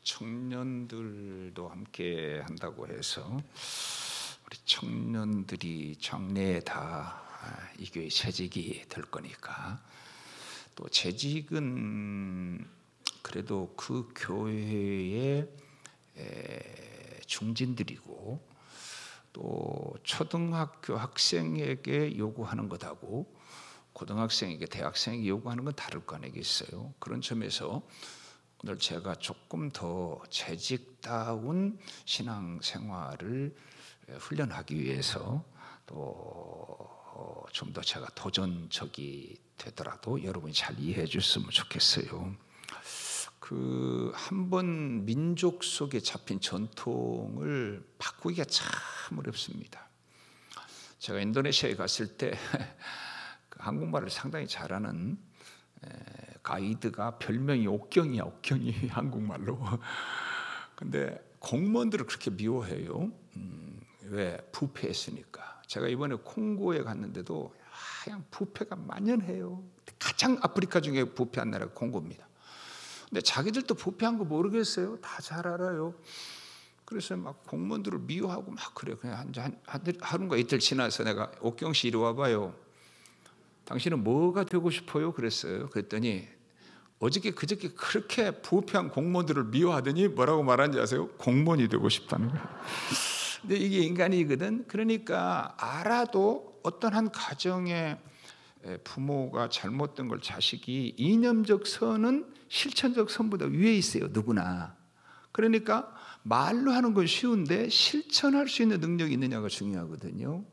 청년들도 함께 한다고 해서 우리 청년들이 장래에 다 이 교회 재직이 될 거니까, 또 재직은 그래도 그 교회의 중진들이고, 또 초등학교 학생에게 요구하는 것하고 고등학생에게 대학생에게 요구하는 건 다를 거 아니겠어요. 그런 점에서 오늘 제가 조금 더 재직다운 신앙생활을 훈련하기 위해서 또 좀 더 제가 도전적이 되더라도 여러분이 잘 이해해 줬으면 좋겠어요. 그 한 번 민족 속에 잡힌 전통을 바꾸기가 참 어렵습니다. 제가 인도네시아에 갔을 때 한국말을 상당히 잘하는 가이드가 별명이 옥경이야, 옥경이 한국말로. 근데 공무원들을 그렇게 미워해요. 왜? 부패했으니까. 제가 이번에 콩고에 갔는데도 그냥 부패가 만연해요. 가장 아프리카 중에 부패한 나라가 콩고입니다. 근데 자기들도 부패한 거 모르겠어요. 다 잘 알아요. 그래서 막 공무원들을 미워하고 막 그래요. 그냥 하루가 이틀 지나서 내가 옥경 씨 이리 와봐요. 당신은 뭐가 되고 싶어요? 그랬어요. 그랬더니 어저께 그저께 그렇게 부패한 공무원들을 미워하더니 뭐라고 말하는지 아세요? 공무원이 되고 싶다는 거예요. 근데 이게 인간이거든. 그러니까 알아도 어떤 한 가정의 부모가 잘못된 걸 자식이 이념적 선은 실천적 선보다 위에 있어요. 누구나. 그러니까 말로 하는 건 쉬운데 실천할 수 있는 능력이 있느냐가 중요하거든요.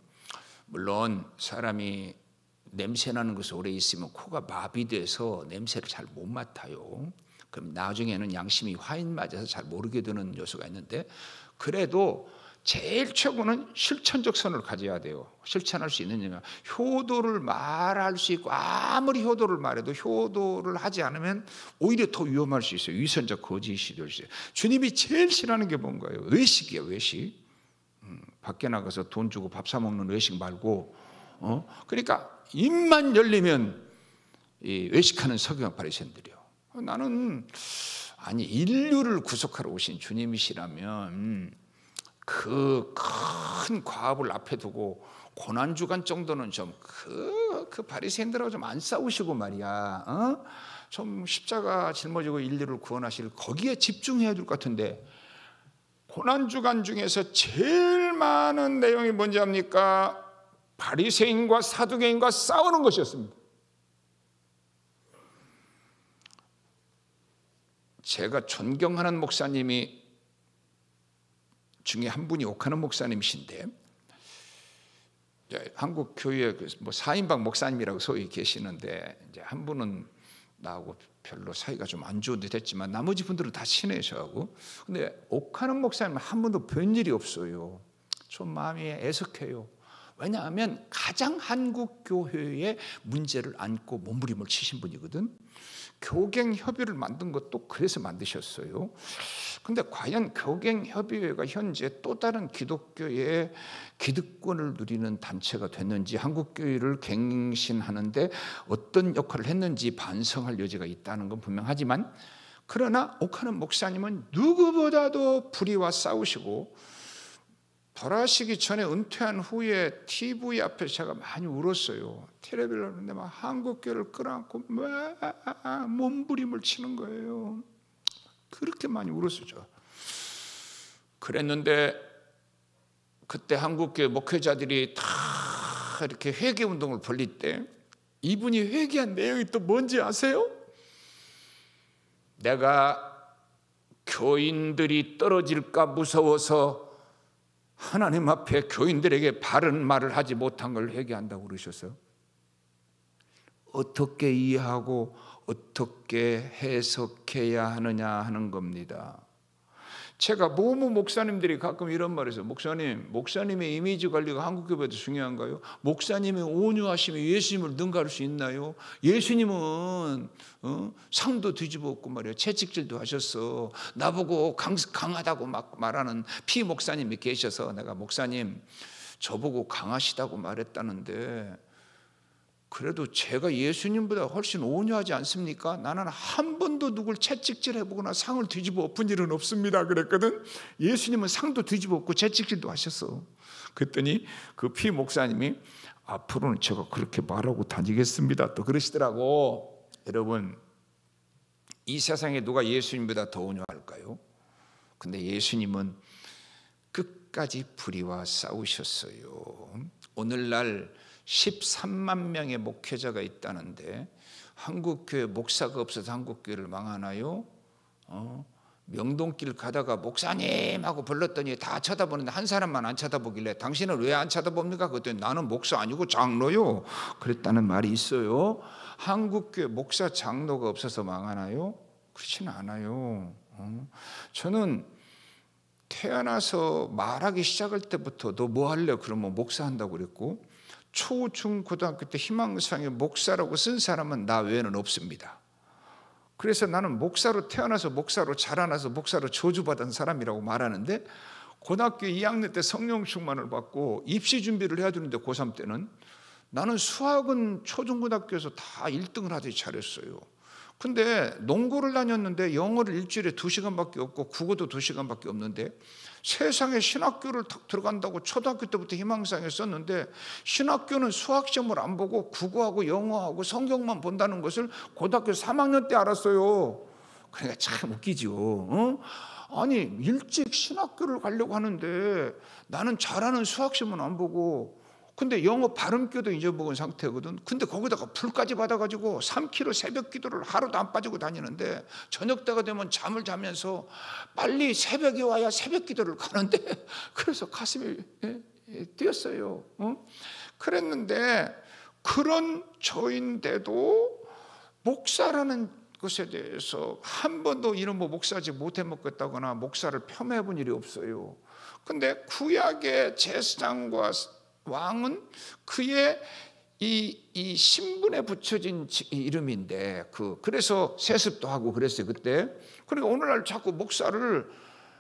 물론 사람이 냄새 나는 곳에 오래 있으면 코가 마비돼서 냄새를 잘 못 맡아요. 그럼 나중에는 양심이 화인 맞아서 잘 모르게 되는 요소가 있는데, 그래도 제일 최고는 실천적 선을 가져야 돼요. 실천할 수 있느냐. 효도를 말할 수 있고, 아무리 효도를 말해도 효도를 하지 않으면 오히려 더 위험할 수 있어요. 위선적 거짓이 될 수 있어요. 주님이 제일 싫어하는 게 뭔가요? 외식이에요. 외식. 밖에 나가서 돈 주고 밥 사 먹는 외식 말고, 그러니까 입만 열리면 이 외식하는 서기관 바리새인들이요. 나는 아니 인류를 구속하러 오신 주님이시라면 그 큰 과업을 앞에 두고 고난주간 정도는 좀 그 바리새인들하고 좀 안 싸우시고 말이야. 좀 십자가 짊어지고 인류를 구원하실 거기에 집중해야 될 것 같은데, 고난주간 중에서 제일 많은 내용이 뭔지 압니까? 바리새인과 사두개인과 싸우는 것이었습니다. 제가 존경하는 목사님이 중에 한 분이 옥하는 목사님이신데, 한국 교회에 뭐 4인방 목사님이라고 소위 계시는데, 이제 한 분은 나하고 별로 사이가 좀 안 좋은 듯 했지만 나머지 분들은 다 친해요, 저하고. 근데 옥하는 목사님은 한 번도 뵌 일이 없어요. 좀 마음이 애석해요. 왜냐하면 가장 한국 교회의 문제를 안고 몸부림을 치신 분이거든. 교갱협의회를 만든 것도 그래서 만드셨어요. 근데 과연 교갱협의회가 현재 또 다른 기독교의 기득권을 누리는 단체가 됐는지, 한국교회를 갱신하는데 어떤 역할을 했는지 반성할 여지가 있다는 건 분명하지만, 그러나 옥하는 목사님은 누구보다도 불의와 싸우시고, 돌아가시기 전에 은퇴한 후에 TV 앞에서 제가 많이 울었어요. 텔레비를 하는데 막 한국교회를 끌어안고 막 몸부림을 치는 거예요. 그렇게 많이 울었어요. 그랬는데 그때 한국교회 목회자들이 다 이렇게 회개운동을 벌릴 때 이분이 회개한 내용이 또 뭔지 아세요? 내가 교인들이 떨어질까 무서워서 하나님 앞에 교인들에게 바른 말을 하지 못한 걸 회개한다고 그러셨어요. 어떻게 이해하고 어떻게 해석해야 하느냐 하는 겁니다. 제가 모모 목사님들이 가끔 이런 말을 해요. 목사님의 이미지 관리가 한국교회도 중요한가요? 목사님의 온유하심이 예수님을 능가할 수 있나요? 예수님은 상도 뒤집어 엎고 말이에요. 채찍질도 하셨어. 나보고 강하다고 막 말하는 피 목사님이 계셔서 내가 목사님 저보고 강하시다고 말했다는데 그래도 제가 예수님보다 훨씬 온유하지 않습니까? 나는 한 번도 누굴 채찍질 해보거나 상을 뒤집어 엎은 일은 없습니다 그랬거든. 예수님은 상도 뒤집어 엎고 채찍질도 하셨어. 그랬더니 그 피 목사님이 앞으로는 제가 그렇게 말하고 다니겠습니다 또 그러시더라고. 여러분, 이 세상에 누가 예수님보다 더 온유할까요? 근데 예수님은 끝까지 불의와 싸우셨어요. 오늘날 13만 명의 목회자가 있다는데 한국교회 목사가 없어서 한국교회를 망하나요? 명동길 가다가 목사님 하고 불렀더니 다 쳐다보는데 한 사람만 안 쳐다보길래 당신은 왜 안 쳐다봅니까? 그랬더니 나는 목사 아니고 장로요 그랬다는 말이 있어요. 한국교회 목사 장로가 없어서 망하나요? 그렇지는 않아요. 저는 태어나서 말하기 시작할 때부터 너 뭐 할래? 그러면 목사 한다고 그랬고, 초, 중, 고등학교 때 희망상에 목사라고 쓴 사람은 나 외에는 없습니다. 그래서 나는 목사로 태어나서 목사로 자라나서 목사로 저주받은 사람이라고 말하는데, 고등학교 2학년 때 성령 충만을 받고 입시 준비를 해야 되는데 고3 때는 나는 수학은 초중고등학교에서 다 1등을 하듯이 잘했어요. 근데 농구를 다녔는데 영어를 일주일에 2시간밖에 없고 국어도 2시간밖에 없는데 세상에 신학교를 딱 들어간다고 초등학교 때부터 희망상에 썼는데 신학교는 수학 시험을 안 보고 국어하고 영어하고 성경만 본다는 것을 고등학교 3학년 때 알았어요. 그러니까 참 웃기죠. 아니 일찍 신학교를 가려고 하는데 나는 잘하는 수학 시험은 안 보고, 근데 영어 발음교도 잊어먹은 상태거든. 근데 거기다가 불까지 받아가지고 3km 새벽 기도를 하루도 안 빠지고 다니는데 저녁 때가 되면 잠을 자면서 빨리 새벽에 와야 새벽 기도를 가는데 그래서 가슴이 뛰었어요. 그랬는데 그런 저인데도 목사라는 것에 대해서 한 번도 이런 목사지 못해 먹겠다거나 목사를 폄훼해 본 일이 없어요. 근데 구약의 제사장과 왕은 그의 이 신분에 붙여진 이름인데 그래서 세습도 하고 그랬어요 그때. 그러니까 오늘날 자꾸 목사를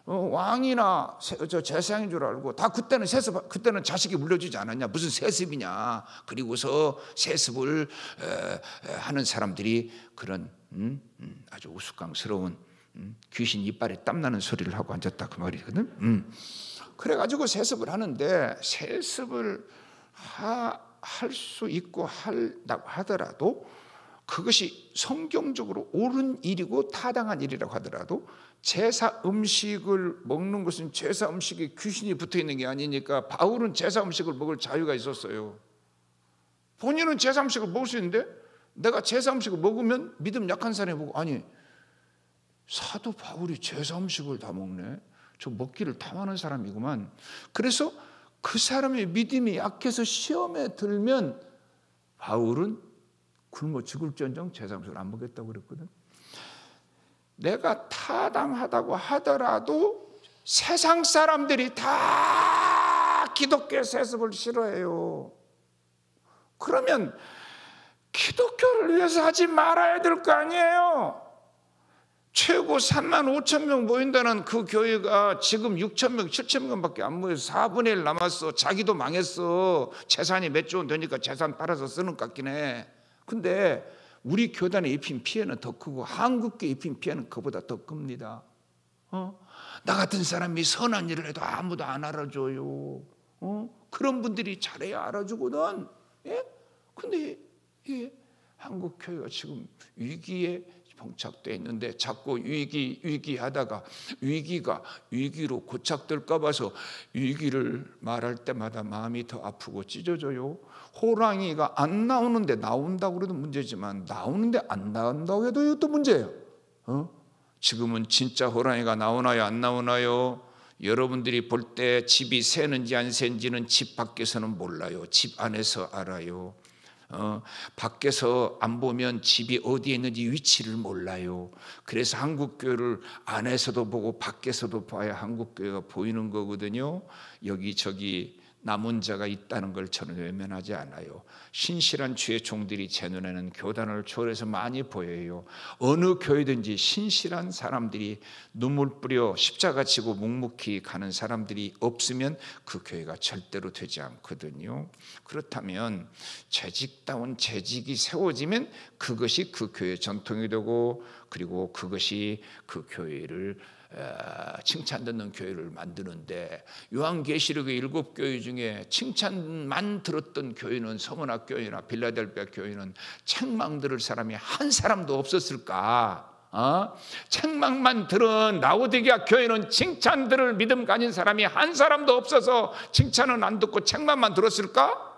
왕이나 제사장인 줄 알고 다 그때는 세습, 그때는 자식이 물려주지 않았냐, 무슨 세습이냐. 그리고서 세습을 하는 사람들이 그런 아주 우스꽝스러운 귀신 이빨에 땀나는 소리를 하고 앉았다 그 말이거든. 그래가지고 세습을 하는데 세습을 할 수 있고 한다고 하더라도 그것이 성경적으로 옳은 일이고 타당한 일이라고 하더라도 제사 음식을 먹는 것은 제사 음식에 귀신이 붙어있는 게 아니니까 바울은 제사 음식을 먹을 자유가 있었어요. 본인은 제사 음식을 먹을 수 있는데 내가 제사 음식을 먹으면 믿음 약한 사람이 보고 아니 사도 바울이 제사 음식을 다 먹네, 저 먹기를 탐하는 사람이구만. 그래서 그 사람의 믿음이 약해서 시험에 들면 바울은 굶어 죽을지언정 제사 음식을 안 먹겠다고 그랬거든. 내가 타당하다고 하더라도 세상 사람들이 다 기독교 세습을 싫어해요. 그러면 기독교를 위해서 하지 말아야 될 거 아니에요. 최고 3만 5천 명 모인다는 그 교회가 지금 6천 명, 7천 명밖에 안 모여서 4분의 1 남았어. 자기도 망했어. 재산이 몇 조 원 되니까 재산 팔아서 쓰는 것 같긴 해. 근데 우리 교단에 입힌 피해는 더 크고 한국교회 입힌 피해는 그보다 더 큽니다. 나 같은 사람이 선한 일을 해도 아무도 안 알아줘요. 그런 분들이 잘해야 알아주거든. 예? 근데 한국교회가 지금 위기에 봉착되어 있는데 자꾸 위기하다가 위기로 고착될까 봐서 위기를 말할 때마다 마음이 더 아프고 찢어져요. 호랑이가 안 나오는데 나온다고 해도 문제지만 나오는데 안 나온다고 해도 이것도 문제예요. 지금은 진짜 호랑이가 나오나요 안 나오나요? 여러분들이 볼 때 집이 새는지 안 새는지는 집 밖에서는 몰라요. 집 안에서 알아요. 밖에서 안 보면 집이 어디에 있는지 위치를 몰라요. 그래서 한국교회를 안에서도 보고 밖에서도 봐야 한국교회가 보이는 거거든요. 여기저기 남은 자가 있다는 걸 저는 외면하지 않아요. 신실한 주의 종들이 제 눈에는 교단을 초월해서 많이 보여요. 어느 교회든지 신실한 사람들이 눈물 뿌려 십자가 지고 묵묵히 가는 사람들이 없으면 그 교회가 절대로 되지 않거든요. 그렇다면 재직다운 재직이 세워지면 그것이 그 교회의 전통이 되고, 그리고 그것이 그 교회를 칭찬 듣는 교회를 만드는데, 요한계시록의 7교회 중에 칭찬만 들었던 교회는, 서문학교회나 빌라델피아 교회는 책망 들을 사람이 한 사람도 없었을까? 책망만 들은 라오디게아 교회는 칭찬 들을 믿음 가진 사람이 한 사람도 없어서 칭찬은 안 듣고 책망만 들었을까?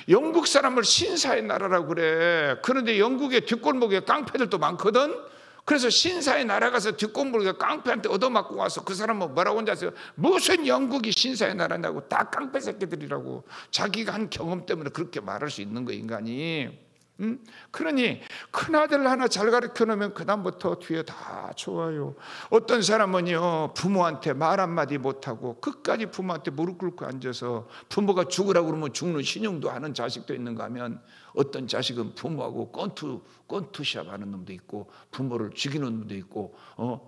영국 사람을 신사의 나라라고 그래. 그런데 영국의 뒷골목에 깡패들도 많거든. 그래서 신사의 나라 가서 뒷골목에 깡패한테 얻어맞고 와서 그 사람은 뭐라고 혼자서 무슨 영국이 신사의 나라냐고, 다 깡패 새끼들이라고 자기가 한 경험 때문에 그렇게 말할 수 있는 거, 인간이. 그러니 큰아들 하나 잘 가르쳐 놓으면 그 다음부터 뒤에 다 좋아요. 어떤 사람은요, 부모한테 말 한마디 못하고 끝까지 부모한테 무릎 꿇고 앉아서 부모가 죽으라고 그러면 죽는 신용도 하는 자식도 있는가 하면, 어떤 자식은 부모하고 건투샵 하는 놈도 있고, 부모를 죽이는 놈도 있고,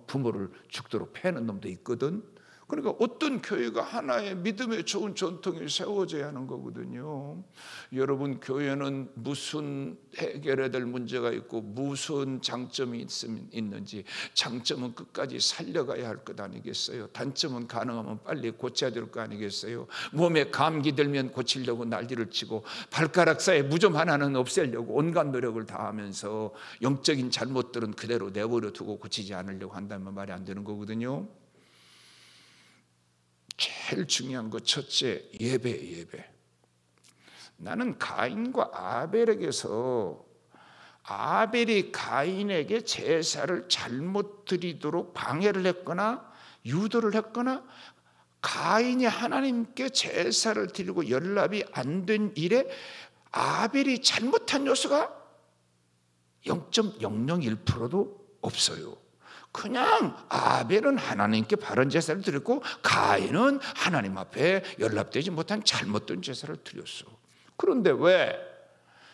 부모를 죽도록 패는 놈도 있거든. 그러니까 어떤 교회가 하나의 믿음의 좋은 전통이 세워져야 하는 거거든요. 여러분, 교회는 무슨 해결해야 될 문제가 있고 무슨 장점이 있는지, 장점은 끝까지 살려가야 할 것 아니겠어요? 단점은 가능하면 빨리 고쳐야 될 거 아니겠어요? 몸에 감기 들면 고치려고 난리를 치고 발가락 사이에 무좀 하나는 없애려고 온갖 노력을 다하면서 영적인 잘못들은 그대로 내버려 두고 고치지 않으려고 한다면 말이 안 되는 거거든요. 제일 중요한 거 첫째, 예배. 나는 가인과 아벨에게서, 아벨이 가인에게 제사를 잘못 드리도록 방해를 했거나 유도를 했거나, 가인이 하나님께 제사를 드리고 연락이 안 된 일에 아벨이 잘못한 요소가 0.001%도 없어요. 그냥 아벨은 하나님께 바른 제사를 드렸고 가인은 하나님 앞에 연락되지 못한 잘못된 제사를 드렸어. 그런데 왜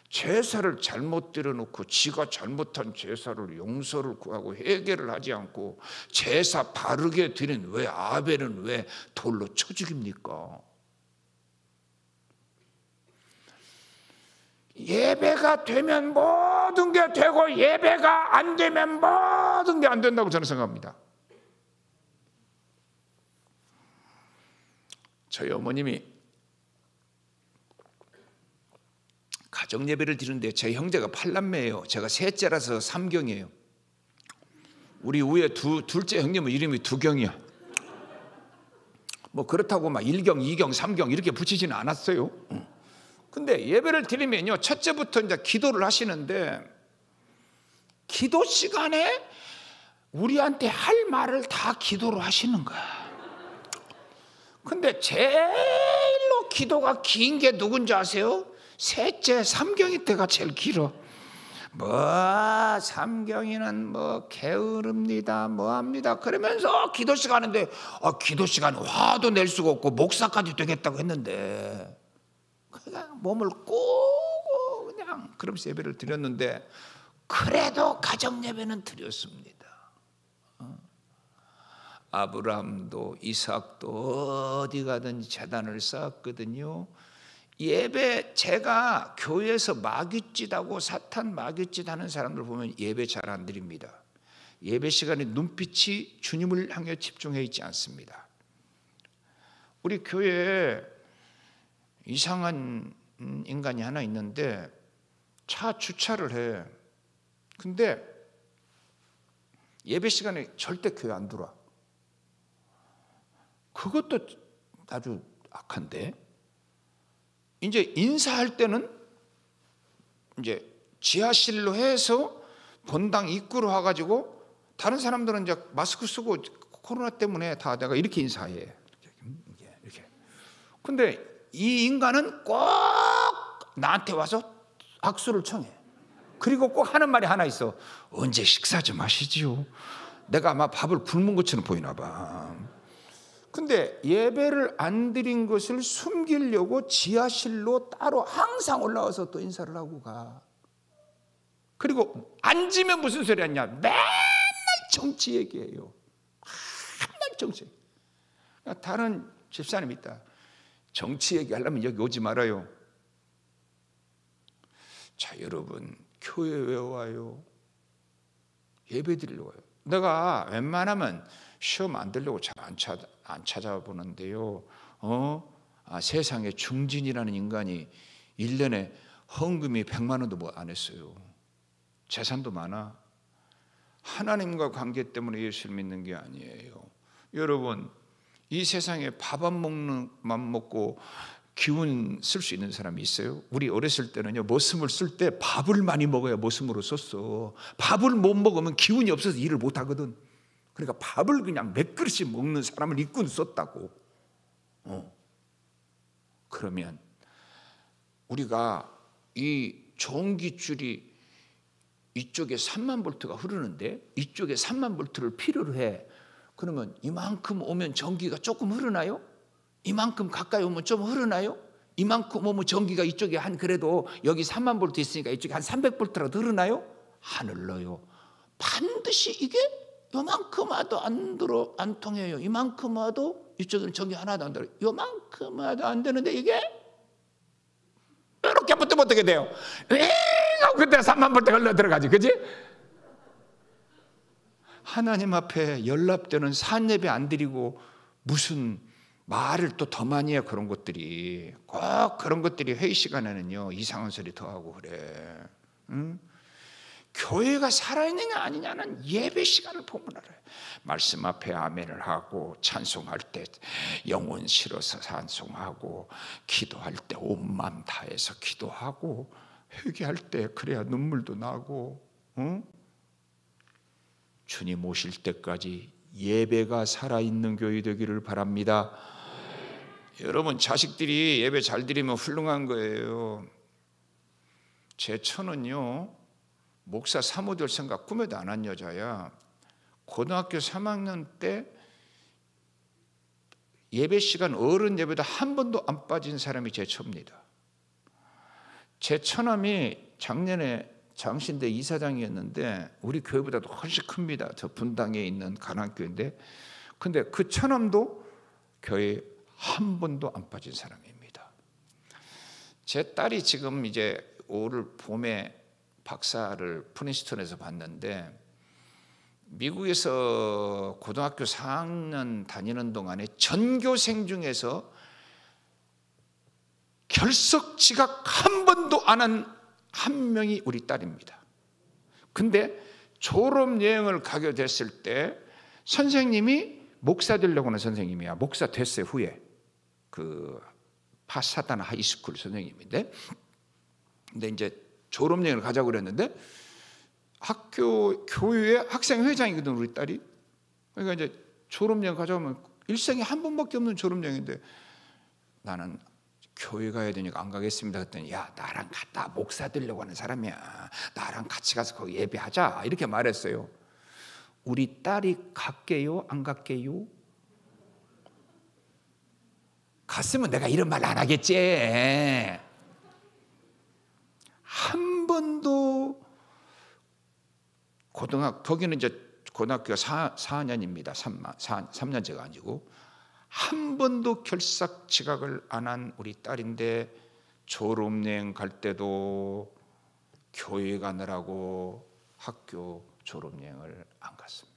제사를 잘못 드려놓고 지가 잘못한 제사를 용서를 구하고 해결을 하지 않고 제사 바르게 드린 왜 아벨은 왜 돌로 쳐 죽입니까? 예배가 되면 모든 게 되고 예배가 안 되면 모든 게 안 된다고 저는 생각합니다. 저희 어머님이 가정 예배를 드리는데, 제 형제가 8남매예요. 제가 셋째라서 삼경이에요. 우리 위에 둘째 형님은 이름이 두경이야. 뭐 그렇다고 막 1경, 2경, 3경 이렇게 붙이지는 않았어요. 근데 예배를 드리면요, 첫째부터 이제 기도를 하시는데, 기도 시간에 우리한테 할 말을 다 기도로 하시는 거야. 근데 제일로 기도가 긴 게 누군지 아세요? 셋째 삼경이 때가 제일 길어. 뭐 삼경이는 뭐 게으릅니다, 뭐합니다 그러면서 기도 시간인데, 기도 시간 화도 낼 수가 없고 목사까지 되겠다고 했는데 그냥 몸을 꼬고 그냥 그러면서 예배를 드렸는데, 그래도 가정 예배는 드렸습니다. 아브라함도 이삭도 어디 가든지 제단을 쌓았거든요. 예배, 제가 교회에서 마귀짓하고 사탄 마귀짓 하는 사람들 보면 예배 잘 안 드립니다. 예배 시간에 눈빛이 주님을 향해 집중해 있지 않습니다. 우리 교회에 이상한 인간이 하나 있는데 차 주차를 해. 근데 예배 시간에 절대 교회 안 들어와. 그것도 아주 악한데, 이제 인사할 때는 이제 지하실로 해서 본당 입구로 와가지고, 다른 사람들은 이제 마스크 쓰고 코로나 때문에 다 내가 이렇게 인사해. 이렇게. 근데 이 인간은 꼭 나한테 와서 악수를 청해. 그리고 꼭 하는 말이 하나 있어. 언제 식사 좀 하시지요? 내가 아마 밥을 굶은 것처럼 보이나 봐. 근데 예배를 안 드린 것을 숨기려고 지하실로 따로 항상 올라와서 또 인사를 하고 가. 그리고 앉으면 무슨 소리 하냐? 맨날 정치 얘기해요. 맨날 정치. 다른 집사님 있다. 정치 얘기하려면 여기 오지 말아요. 자, 여러분, 교회 왜 와요? 예배 드리러 와요. 내가 웬만하면 시험 안 들려고 잘 안 찾아보는데요. 세상에 중진이라는 인간이 1년에 헌금이 100만 원도 뭐 안 했어요. 재산도 많아. 하나님과 관계 때문에 예수를 믿는 게 아니에요. 여러분, 이 세상에 밥 안 먹는 맘 먹고 기운 쓸 수 있는 사람이 있어요? 우리 어렸을 때는요, 머슴을 쓸 때 밥을 많이 먹어야 머슴으로 썼어. 밥을 못 먹으면 기운이 없어서 일을 못 하거든. 그러니까 밥을 그냥 몇 그릇씩 먹는 사람을 일꾼 썼다고. 그러면 우리가 이 전기줄이 이쪽에 3만 볼트가 흐르는데 이쪽에 3만 볼트를 필요로 해. 그러면 이만큼 오면 전기가 조금 흐르나요? 이만큼 가까이 오면 좀 흐르나요? 이만큼 오면 전기가 이쪽에 한 그래도 여기 3만 볼트 있으니까 이쪽에 한 300볼트라도 흐르나요? 안 흘러요. 반드시 이게 요만큼 와도 안 통해요. 이만큼 와도 이쪽에는 전기 하나도 안 들어요. 요만큼 와도 안 되는데 이게 이렇게 붙으면 어떻게 돼요? 그때 3만 볼트가 흘러 들어가지, 그지? 하나님 앞에 연락되는 산예배 안 드리고 무슨 말을 또 더 많이 해요. 그런 것들이 꼭 그런 것들이 회의 시간에는요 이상한 소리 더 하고 그래. 응? 교회가 살아있느냐 아니냐는 예배 시간을 보면 알아요. 말씀 앞에 아멘을 하고 찬송할 때 영혼 실어서 찬송하고 기도할 때 온 마음 다해서 기도하고 회개할 때 그래야 눈물도 나고. 응? 주님 오실 때까지 예배가 살아있는 교회 되기를 바랍니다. 여러분, 자식들이 예배 잘 드리면 훌륭한 거예요. 제 처는요 목사 사모될 생각 꿈에도 안 한 여자야. 고등학교 3학년 때 예배 시간 어른 예배도 한 번도 안 빠진 사람이 제 처입니다. 제 처남이 작년에 장신대 이사장이었는데 우리 교회보다도 훨씬 큽니다. 저 분당에 있는 가난교회인데, 근데 그 처남도 교회에 한 번도 안 빠진 사람입니다. 제 딸이 지금 이제 올 봄에 박사를 프린스턴에서 받는데 미국에서 고등학교 4학년 다니는 동안에 전교생 중에서 결석 지각 한 번도 안 한 한 명이 우리 딸입니다. 근데 졸업 여행을 가게 됐을 때 선생님이 목사 되려고 하는 선생님이야. 목사 됐어요. 후에 그 파사다나 하이스쿨 선생님인데, 근데 이제 졸업 여행을 가자고 그랬는데 학교 교회 학생 회장이거든 우리 딸이. 그러니까 이제 졸업 여행 가자고 하면 일생에 한 번밖에 없는 졸업 여행인데 나는 교회 가야 되니까 안 가겠습니다. 그랬더니 야, 나랑 갔다 목사 되려고 하는 사람이야. 나랑 같이 가서 거기 예배하자. 이렇게 말했어요. 우리 딸이 갈게요? 안 갈게요? 갔으면 내가 이런 말 안 하겠지. 한 번도 거기는 이제 고등학교가 4년입니다. 3년제가 아니고 한 번도 결석 지각을 안 한 우리 딸인데 졸업여행 갈 때도 교회 가느라고 학교 졸업여행을 안 갔습니다.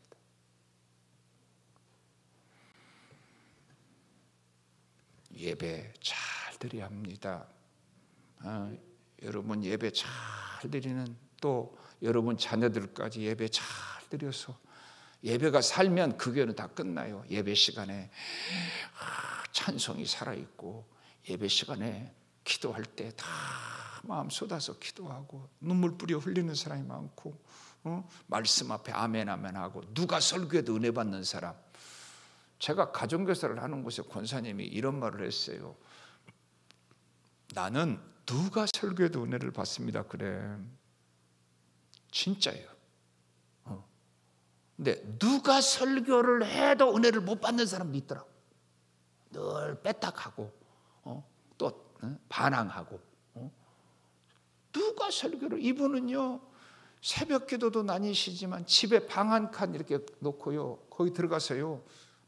예배 잘 드려야 합니다. 여러분 예배 잘 드리는, 또 여러분 자녀들까지 예배 잘 드려서 예배가 살면 그 교회는 다 끝나요. 예배 시간에 찬송이 살아있고 예배 시간에 기도할 때 다 마음 쏟아서 기도하고 눈물 뿌려 흘리는 사람이 많고, 말씀 앞에 아멘 아멘 하고 누가 설교해도 은혜 받는 사람. 제가 가정교사를 하는 곳에 권사님이 이런 말을 했어요. 나는 누가 설교해도 은혜를 받습니다. 그래. 진짜예요. 근데 누가 설교를 해도 은혜를 못 받는 사람도 있더라고. 늘 빼딱하고 또 반항하고 누가 설교를, 이분은요 새벽 기도도 나뉘시지만 집에 방 한 칸 이렇게 놓고요 거기 들어가서요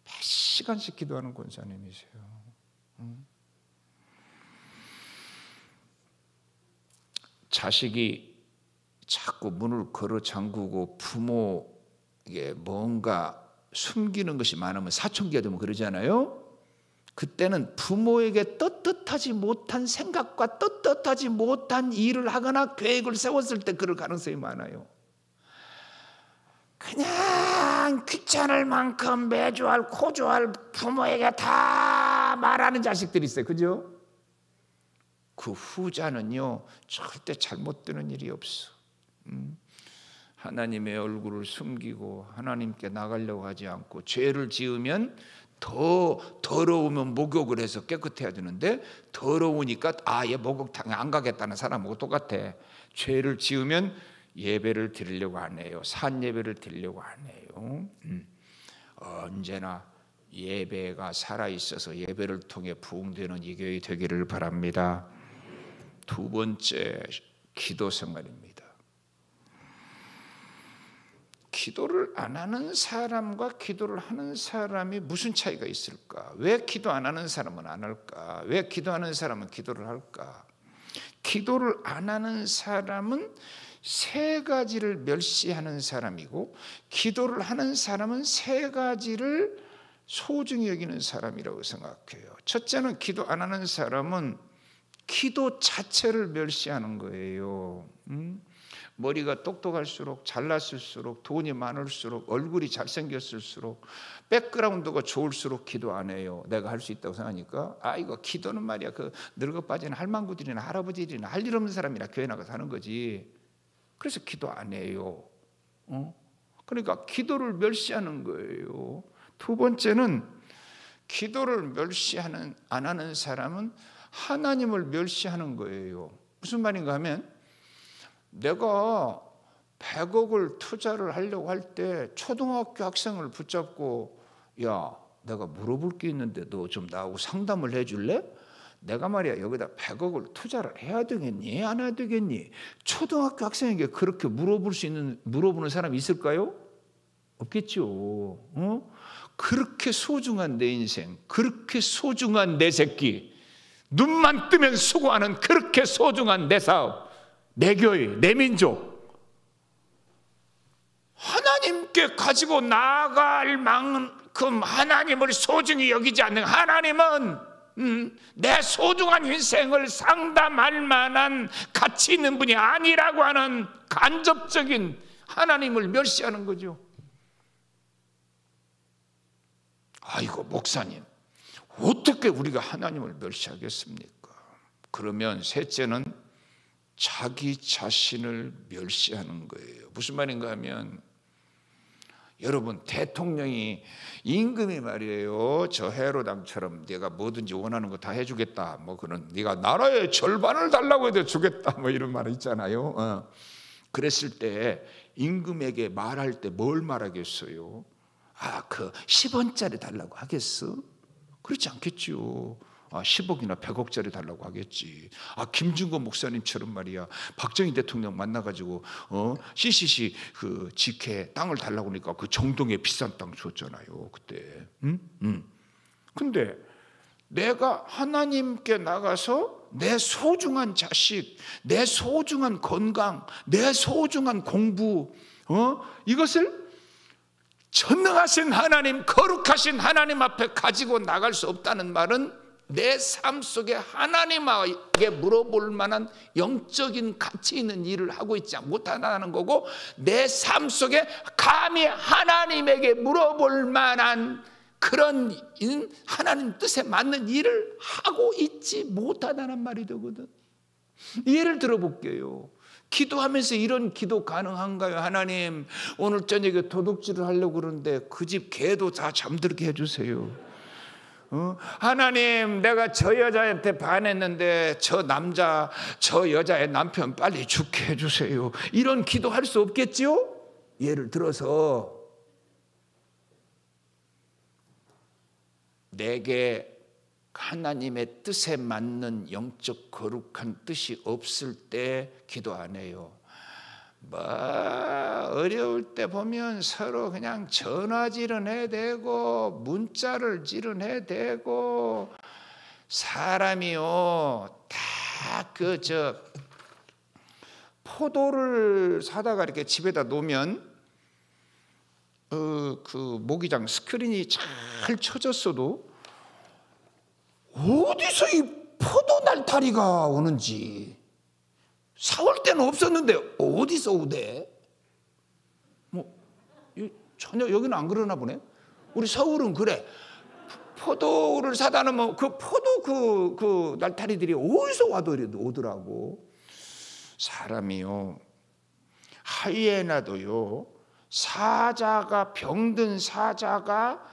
몇 시간씩 기도하는 권사님이세요. 자식이 자꾸 문을 걸어 잠그고 부모에게 뭔가 숨기는 것이 많으면 사춘기가 되면 그러잖아요. 그때는 부모에게 떳떳하지 못한 생각과 떳떳하지 못한 일을 하거나 계획을 세웠을 때 그럴 가능성이 많아요. 그냥 귀찮을 만큼 매주할 코주할 부모에게 다 말하는 자식들이 있어요. 그죠? 그 후자는요 절대 잘못되는 일이 없어. 하나님의 얼굴을 숨기고 하나님께 나가려고 하지 않고, 죄를 지으면 더 더러우면 목욕을 해서 깨끗해야 되는데 더러우니까 얘 목욕탕에 안 가겠다는 사람하고 똑같아. 죄를 지으면 예배를 드리려고 안 해요. 산 예배를 드리려고 안 해요. 언제나 예배가 살아있어서 예배를 통해 부흥되는 이 교회 되기를 바랍니다. 두 번째, 기도 생활입니다. 기도를 안 하는 사람과 기도를 하는 사람이 무슨 차이가 있을까? 왜 기도 안 하는 사람은 안 할까? 왜 기도하는 사람은 기도를 할까? 기도를 안 하는 사람은 세 가지를 멸시하는 사람이고, 기도를 하는 사람은 세 가지를 소중히 여기는 사람이라고 생각해요. 첫째는, 기도 안 하는 사람은 기도 자체를 멸시하는 거예요. 머리가 똑똑할수록, 잘났을수록, 돈이 많을수록, 얼굴이 잘생겼을수록, 백그라운드가 좋을수록 기도 안 해요. 내가 할 수 있다고 생각하니까. 이거 기도는 말이야 그 늙어 빠진 할망구들이나 할아버지들이나 할 일 없는 사람이나 교회 나가서 하는 거지. 그래서 기도 안 해요. 그러니까 기도를 멸시하는 거예요. 두 번째는, 기도를 안 하는 사람은 하나님을 멸시하는 거예요. 무슨 말인가 하면, 내가 100억을 투자를 하려고 할 때 초등학교 학생을 붙잡고, 야, 내가 물어볼 게 있는데 너 좀 나하고 상담을 해줄래? 내가 말이야 여기다 100억을 투자를 해야 되겠니? 안 해야 되겠니? 초등학교 학생에게 그렇게 물어보는 사람이 있을까요? 없겠죠. 그렇게 소중한 내 인생, 그렇게 소중한 내 새끼, 눈만 뜨면 수고하는 그렇게 소중한 내 사업, 내 교회, 내 민족, 하나님께 가지고 나아갈 만큼 하나님을 소중히 여기지 않는, 하나님은 내 소중한 인생을 상담할 만한 가치 있는 분이 아니라고 하는 간접적인 하나님을 멸시하는 거죠. 아이고 목사님, 어떻게 우리가 하나님을 멸시하겠습니까? 그러면 셋째는, 자기 자신을 멸시하는 거예요. 무슨 말인가 하면, 여러분 대통령이, 임금이 말이에요, 저 헤로당처럼 네가 뭐든지 원하는 거 다 해주겠다, 뭐 그런, 네가 나라의 절반을 달라고 해도 주겠다, 뭐 이런 말 있잖아요. 그랬을 때 임금에게 말할 때 뭘 말하겠어요? 그 10원짜리 달라고 하겠어? 그렇지 않겠죠. 10억이나 100억짜리 달라고 하겠지. 김준건 목사님처럼 말이야, 박정희 대통령 만나가지고 CCC 그 직해 땅을 달라고 하니까 그 정동에 비싼 땅 줬잖아요 그때. 근데 내가 하나님께 나가서 내 소중한 자식, 내 소중한 건강, 내 소중한 공부, 이것을 전능하신 하나님, 거룩하신 하나님 앞에 가지고 나갈 수 없다는 말은, 내 삶 속에 하나님에게 물어볼 만한 영적인 가치 있는 일을 하고 있지 못하다는 거고, 내 삶 속에 감히 하나님에게 물어볼 만한 그런 하나님 뜻에 맞는 일을 하고 있지 못하다는 말이 되거든. 예를 들어볼게요. 기도하면서 이런 기도 가능한가요? 하나님, 오늘 저녁에 도둑질을 하려고 그러는데 그 집 개도 다 잠들게 해주세요. 하나님, 내가 저 여자한테 반했는데 저 여자의 남편 빨리 죽게 해주세요. 이런 기도할 수 없겠지요? 예를 들어서, 내게 하나님의 뜻에 맞는 영적 거룩한 뜻이 없을 때 기도 안 해요. 뭐 어려울 때 보면 서로 그냥 전화질은 해대고 문자를 질은 해대고 사람이요 다 포도를 사다가 이렇게 집에다 놓으면 그 모기장 스크린이 잘 쳐졌어도 어디서 이 포도 날타리가 오는지 사올 때는 없었는데 어디서 오대? 뭐 전혀 여기는 안 그러나 보네. 우리 서울은 그래. 포도를 사다 놓으면 그 포도 그 날타리들이 어디서 와도 오더라고. 사람이요 하이에나도요 병든 사자가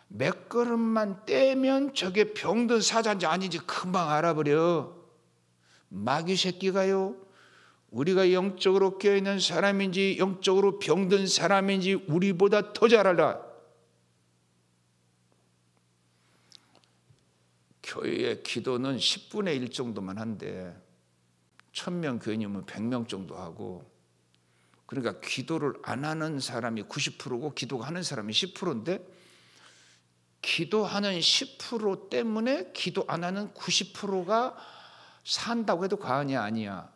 몇 걸음만 떼면 저게 병든 사자인지 아닌지 금방 알아버려. 마귀 새끼가요 우리가 영적으로 깨어있는 사람인지 영적으로 병든 사람인지 우리보다 더 잘 알아. 교회의 기도는 10분의 1 정도만 한데 1000명 교인이면 100명 정도 하고, 그러니까 기도를 안 하는 사람이 90%고 기도가 하는 사람이 10%인데 기도하는 10% 때문에 기도 안 하는 90%가 산다고 해도 과언이 아니야.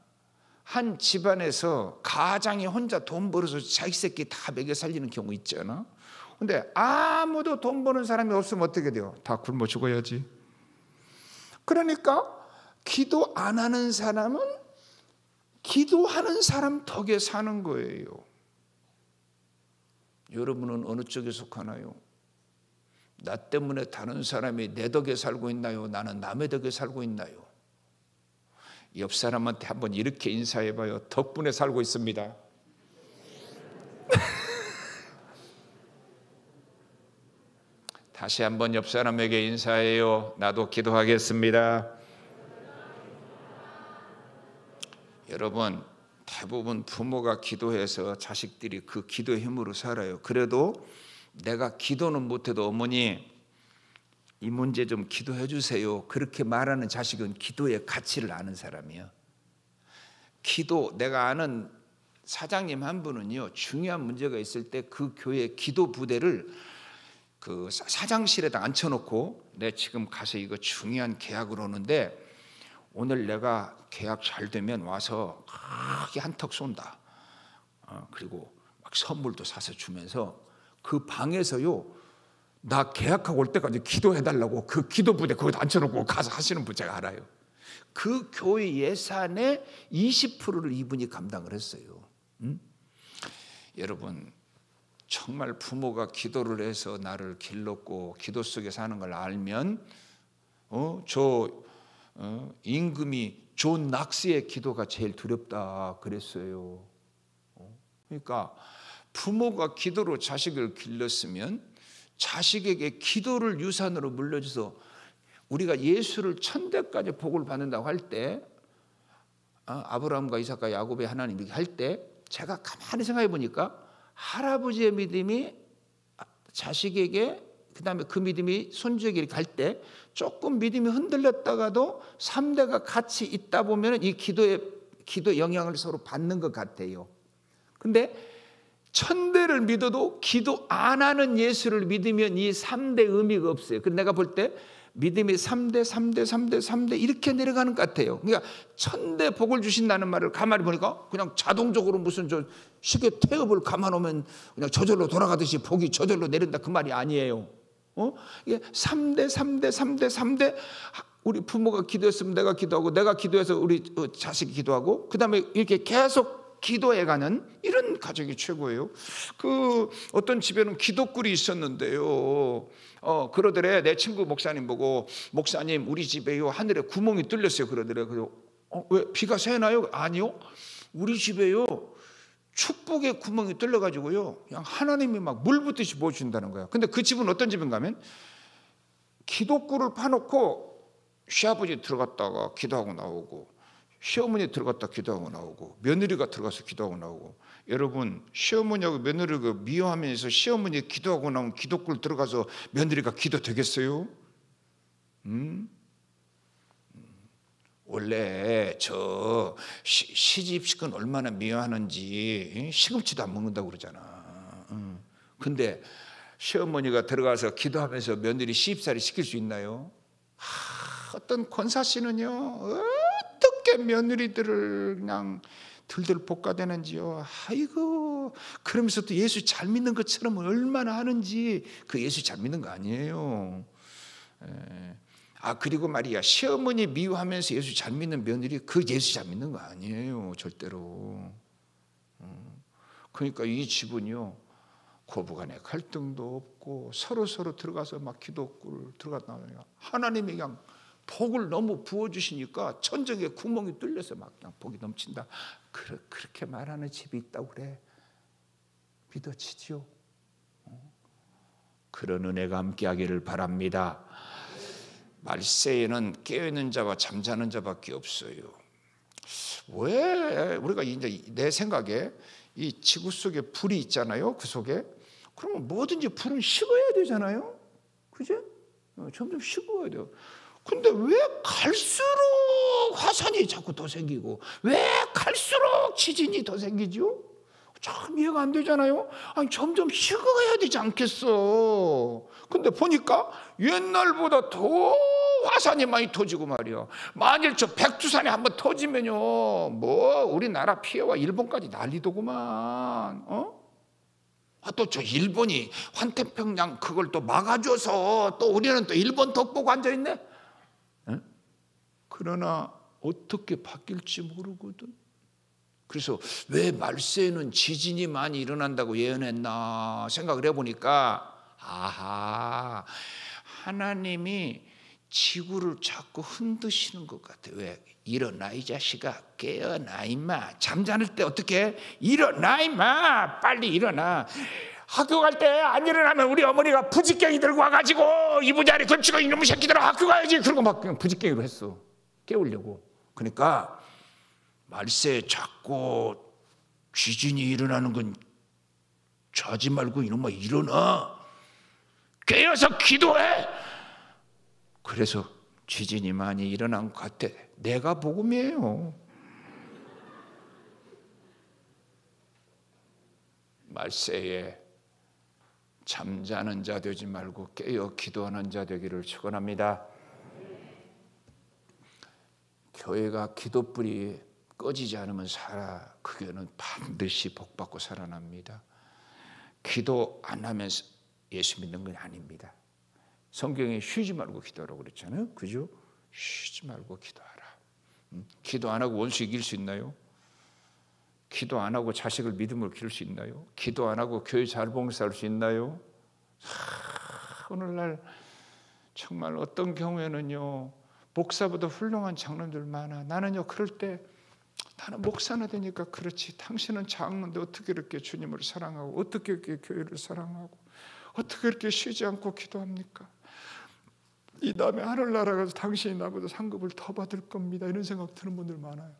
한 집안에서 가장이 혼자 돈 벌어서 자기 새끼 다 먹여 살리는 경우 있잖아. 근데 아무도 돈 버는 사람이 없으면 어떻게 돼요? 다 굶어 죽어야지. 그러니까 기도 안 하는 사람은 기도하는 사람 덕에 사는 거예요. 여러분은 어느 쪽에 속하나요? 나 때문에 다른 사람이 내 덕에 살고 있나요? 나는 남의 덕에 살고 있나요? 옆 사람한테 한번 이렇게 인사해봐요. 덕분에 살고 있습니다. 다시 한번 옆 사람에게 인사해요. 나도 기도하겠습니다. 여러분, 대부분 부모가 기도해서 자식들이 그 기도의 힘으로 살아요. 그래도 내가 기도는 못해도 어머니 이 문제 좀 기도해 주세요, 그렇게 말하는 자식은 기도의 가치를 아는 사람이에요. 내가 아는 사장님 한 분은요, 중요한 문제가 있을 때 그 교회 기도 부대를 그 사장실에다 앉혀놓고 내 지금 가서 이거 중요한 계약을 오는데 오늘 내가 계약 잘 되면 와서 크게 한턱 쏜다. 그리고 막 선물도 사서 주면서 그 방에서요, 나 계약하고 올 때까지 기도해달라고 그 기도 부대 거기다 앉혀놓고 가서 하시는 분 제가 알아요. 그 교회 예산의 20%를 이분이 감당을 했어요. 여러분, 정말 부모가 기도를 해서 나를 길렀고 기도 속에 사는 걸 알면 임금이 존 낙스의 기도가 제일 두렵다 그랬어요. 그러니까 부모가 기도로 자식을 길렀으면 자식에게 기도를 유산으로 물려줘서 우리가 예수를 천대까지 복을 받는다고 할 때, 아브라함과 이삭과 야곱의 하나님이 할 때 제가 가만히 생각해 보니까 할아버지의 믿음이 자식에게, 그 다음에 그 믿음이 손주에게 갈 때 조금 믿음이 흔들렸다가도 3대가 같이 있다 보면 이 기도 영향을 서로 받는 것 같아요. 근데 1000대를 믿어도 기도 안 하는 예수를 믿으면 이 3대 의미가 없어요. 그래서 내가 볼 때 믿음이 3대 이렇게 내려가는 것 같아요. 그러니까 1000대 복을 주신다는 말을 가만히 보니까 그냥 자동적으로 무슨 시계 태엽을 감아놓으면 그냥 저절로 돌아가듯이 복이 저절로 내린다 그 말이 아니에요. 이게 3대 우리 부모가 기도했으면 내가 기도하고, 내가 기도해서 우리 자식이 기도하고, 그 다음에 이렇게 계속 기도해가는 이런 가족이 최고예요. 그 어떤 집에는 기도굴이 있었는데요. 그러더래. 내 친구 목사님 보고, 목사님 우리 집에요 하늘에 구멍이 뚫렸어요. 그러더래. 그래서 왜 비가 새나요? 아니요. 우리 집에요 축복의 구멍이 뚫려가지고요, 그냥 하나님이 막 물 붓듯이 부어주신다는 거예요. 근데 그 집은 어떤 집인가 하면 기도굴을 파놓고 시아버지 들어갔다가 기도하고 나오고, 시어머니 들어갔다 기도하고 나오고, 며느리가 들어가서 기도하고 나오고. 여러분, 시어머니하고 며느리가 미워하면서 시어머니 기도하고 나오면 기도굴 들어가서 며느리가 기도 되겠어요? 원래 저 시집시킨 얼마나 미워하는지 시금치도 안 먹는다고 그러잖아. 근데 시어머니가 들어가서 기도하면서 며느리 시집살이 시킬 수 있나요? 어떤 권사씨는요, 어떻게 며느리들을 그냥 들들 볶아대는지요. 아이고, 그러면서 또 예수 잘 믿는 것처럼 얼마나 하는지. 그 예수 잘 믿는 거 아니에요. 그리고 말이야, 시어머니 미워하면서 예수 잘 믿는 며느리, 그 예수 잘 믿는 거 아니에요, 절대로. 그러니까 이 집은요, 고부간에 갈등도 없고 서로 들어가서 막 기도를 들어갔다 나오니까 하나님이 그냥 복을 너무 부어주시니까 천정에 구멍이 뚫려서 막 그냥 복이 넘친다. 그렇게 말하는 집이 있다고 그래. 믿어지지요? 그런 은혜가 함께하기를 바랍니다. 말세에는 깨어있는 자와 잠자는 자밖에 없어요. 왜 우리가 이제 내 생각에 이 지구 속에 불이 있잖아요. 그 속에 그러면 뭐든지 불은 식어야 되잖아요. 그죠? 점점 식어야 돼요. 근데 왜 갈수록 화산이 자꾸 더 생기고 왜 갈수록 지진이 더 생기죠? 참 이해가 안 되잖아요. 아니 점점 식어야 되지 않겠어. 근데 보니까 옛날보다 더 화산이 많이 터지고 말이야. 만일 저 백두산이 한번 터지면요, 뭐 우리나라 피해와 일본까지 난리더구만. 또 저 일본이 환태평양 그걸 또 막아줘서 또 우리는 또 일본 덕보고 앉아있네. 그러나 어떻게 바뀔지 모르거든. 그래서 왜 말세에는 지진이 많이 일어난다고 예언했나 생각을 해보니까 하나님이 지구를 자꾸 흔드시는 것 같아. 왜? 일어나 이 자식아, 깨어나 임마. 잠자는 때 어떻게? 일어나 임마, 빨리 일어나. 학교 갈 때 안 일어나면 우리 어머니가 부직갱이 들고 와가지고 이부자리 걸치고 이놈의 새끼들아 학교 가야지. 그러고 막 그냥 부직갱이로 했어. 깨우려고. 그러니까 말세에 자꾸 지진이 일어나는 건 자지 말고 이놈아 일어나. 깨어서 기도해. 그래서 지진이 많이 일어난 것 같아. 내가 복음이에요. 말세에 잠자는 자 되지 말고 깨어 기도하는 자 되기를 축원합니다. 교회가 기도불이 꺼지지 않으면 그 교회는 반드시 복받고 살아납니다. 기도 안 하면 예수 믿는 건 아닙니다. 성경에 쉬지 말고 기도하라고 그랬잖아요. 그죠? 쉬지 말고 기도하라. 기도 안 하고 원수 이길 수 있나요? 기도 안 하고 자식을 믿음으로 기를 수 있나요? 기도 안 하고 교회 잘 봉사할 수 있나요? 오늘날 정말 어떤 경우에는요, 목사보다 훌륭한 장로들 많아. 나는요, 그럴 때 나는 목사나 되니까 그렇지. 당신은 장로인데 어떻게 이렇게 주님을 사랑하고 어떻게 이렇게 교회를 사랑하고 어떻게 이렇게 쉬지 않고 기도합니까? 이 다음에 하늘나라 가서 당신이 나보다 상급을 더 받을 겁니다. 이런 생각 드는 분들 많아요.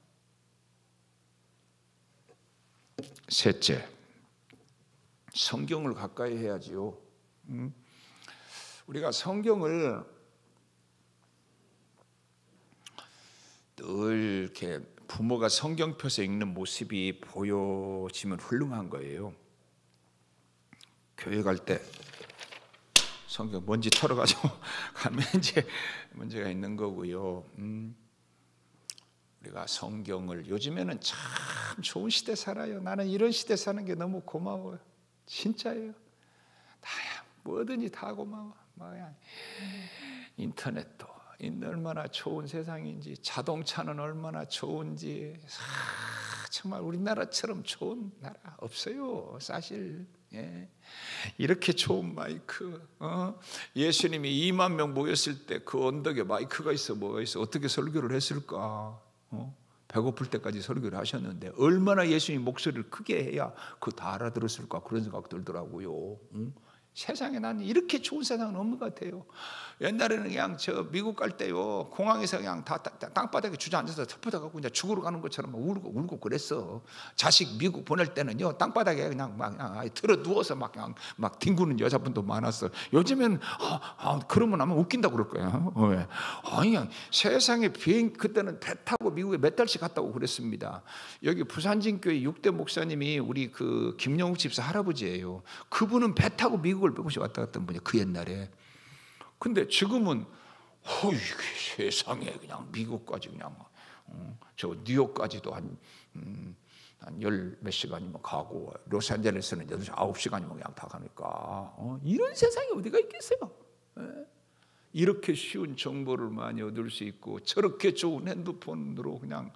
셋째, 성경을 가까이 해야지요. 우리가 성경을 늘 이렇게 부모가 성경 펴서 읽는 모습이 보여지면 훌륭한 거예요. 교회 갈 때 성경 먼지 털어가지고 가면 이제 문제가 있는 거고요. 우리가 성경을 요즘에는 참 좋은 시대 살아요. 나는 이런 시대 사는 게 너무 고마워요. 진짜예요. 다야 뭐든지 다 고마워. 인터넷도 얼마나 좋은 세상인지, 자동차는 얼마나 좋은지, 정말 우리나라처럼 좋은 나라 없어요. 사실. 예. 이렇게 좋은 마이크, 예수님이 2만 명 모였을 때 그 언덕에 마이크가 있어, 뭐가 있어, 어떻게 설교를 했을까? 배고플 때까지 설교를 하셨는데 얼마나 예수님 목소리를 크게 해야 그거 다 알아들었을까? 그런 생각 들더라고요. 세상에 난 이렇게 좋은 세상은 없는 것 같아요. 옛날에는 그냥 저 미국 갈 때요, 공항에서 그냥 다 땅바닥에 주저앉아서 덮어다 갖고 그냥 죽으러 가는 것처럼 울고 그랬어. 자식 미국 보낼 때는요, 땅바닥에 그냥 막 들어 누워서 그냥 막 뒹구는 여자분도 많았어. 요즘에는 그러면 아마 웃긴다고 그럴 거야. 왜? 아니, 세상에 비행, 그때는 배 타고 미국에 몇 달씩 갔다 오고 그랬습니다. 여기 부산진교회 6대 목사님이 우리 그 김영욱 집사 할아버지예요. 그분은 배 타고 미국을 몇 번씩 왔다 갔던 분이에요, 그 옛날에. 근데 지금은 이게 세상에 그냥 미국까지 그냥 저 뉴욕까지도 한 열 몇 시간이면 가고, 로스앤젤레스는 9시간이면 그냥 다 가니까 이런 세상이 어디가 있겠어요? 이렇게 쉬운 정보를 많이 얻을 수 있고, 저렇게 좋은 핸드폰으로 그냥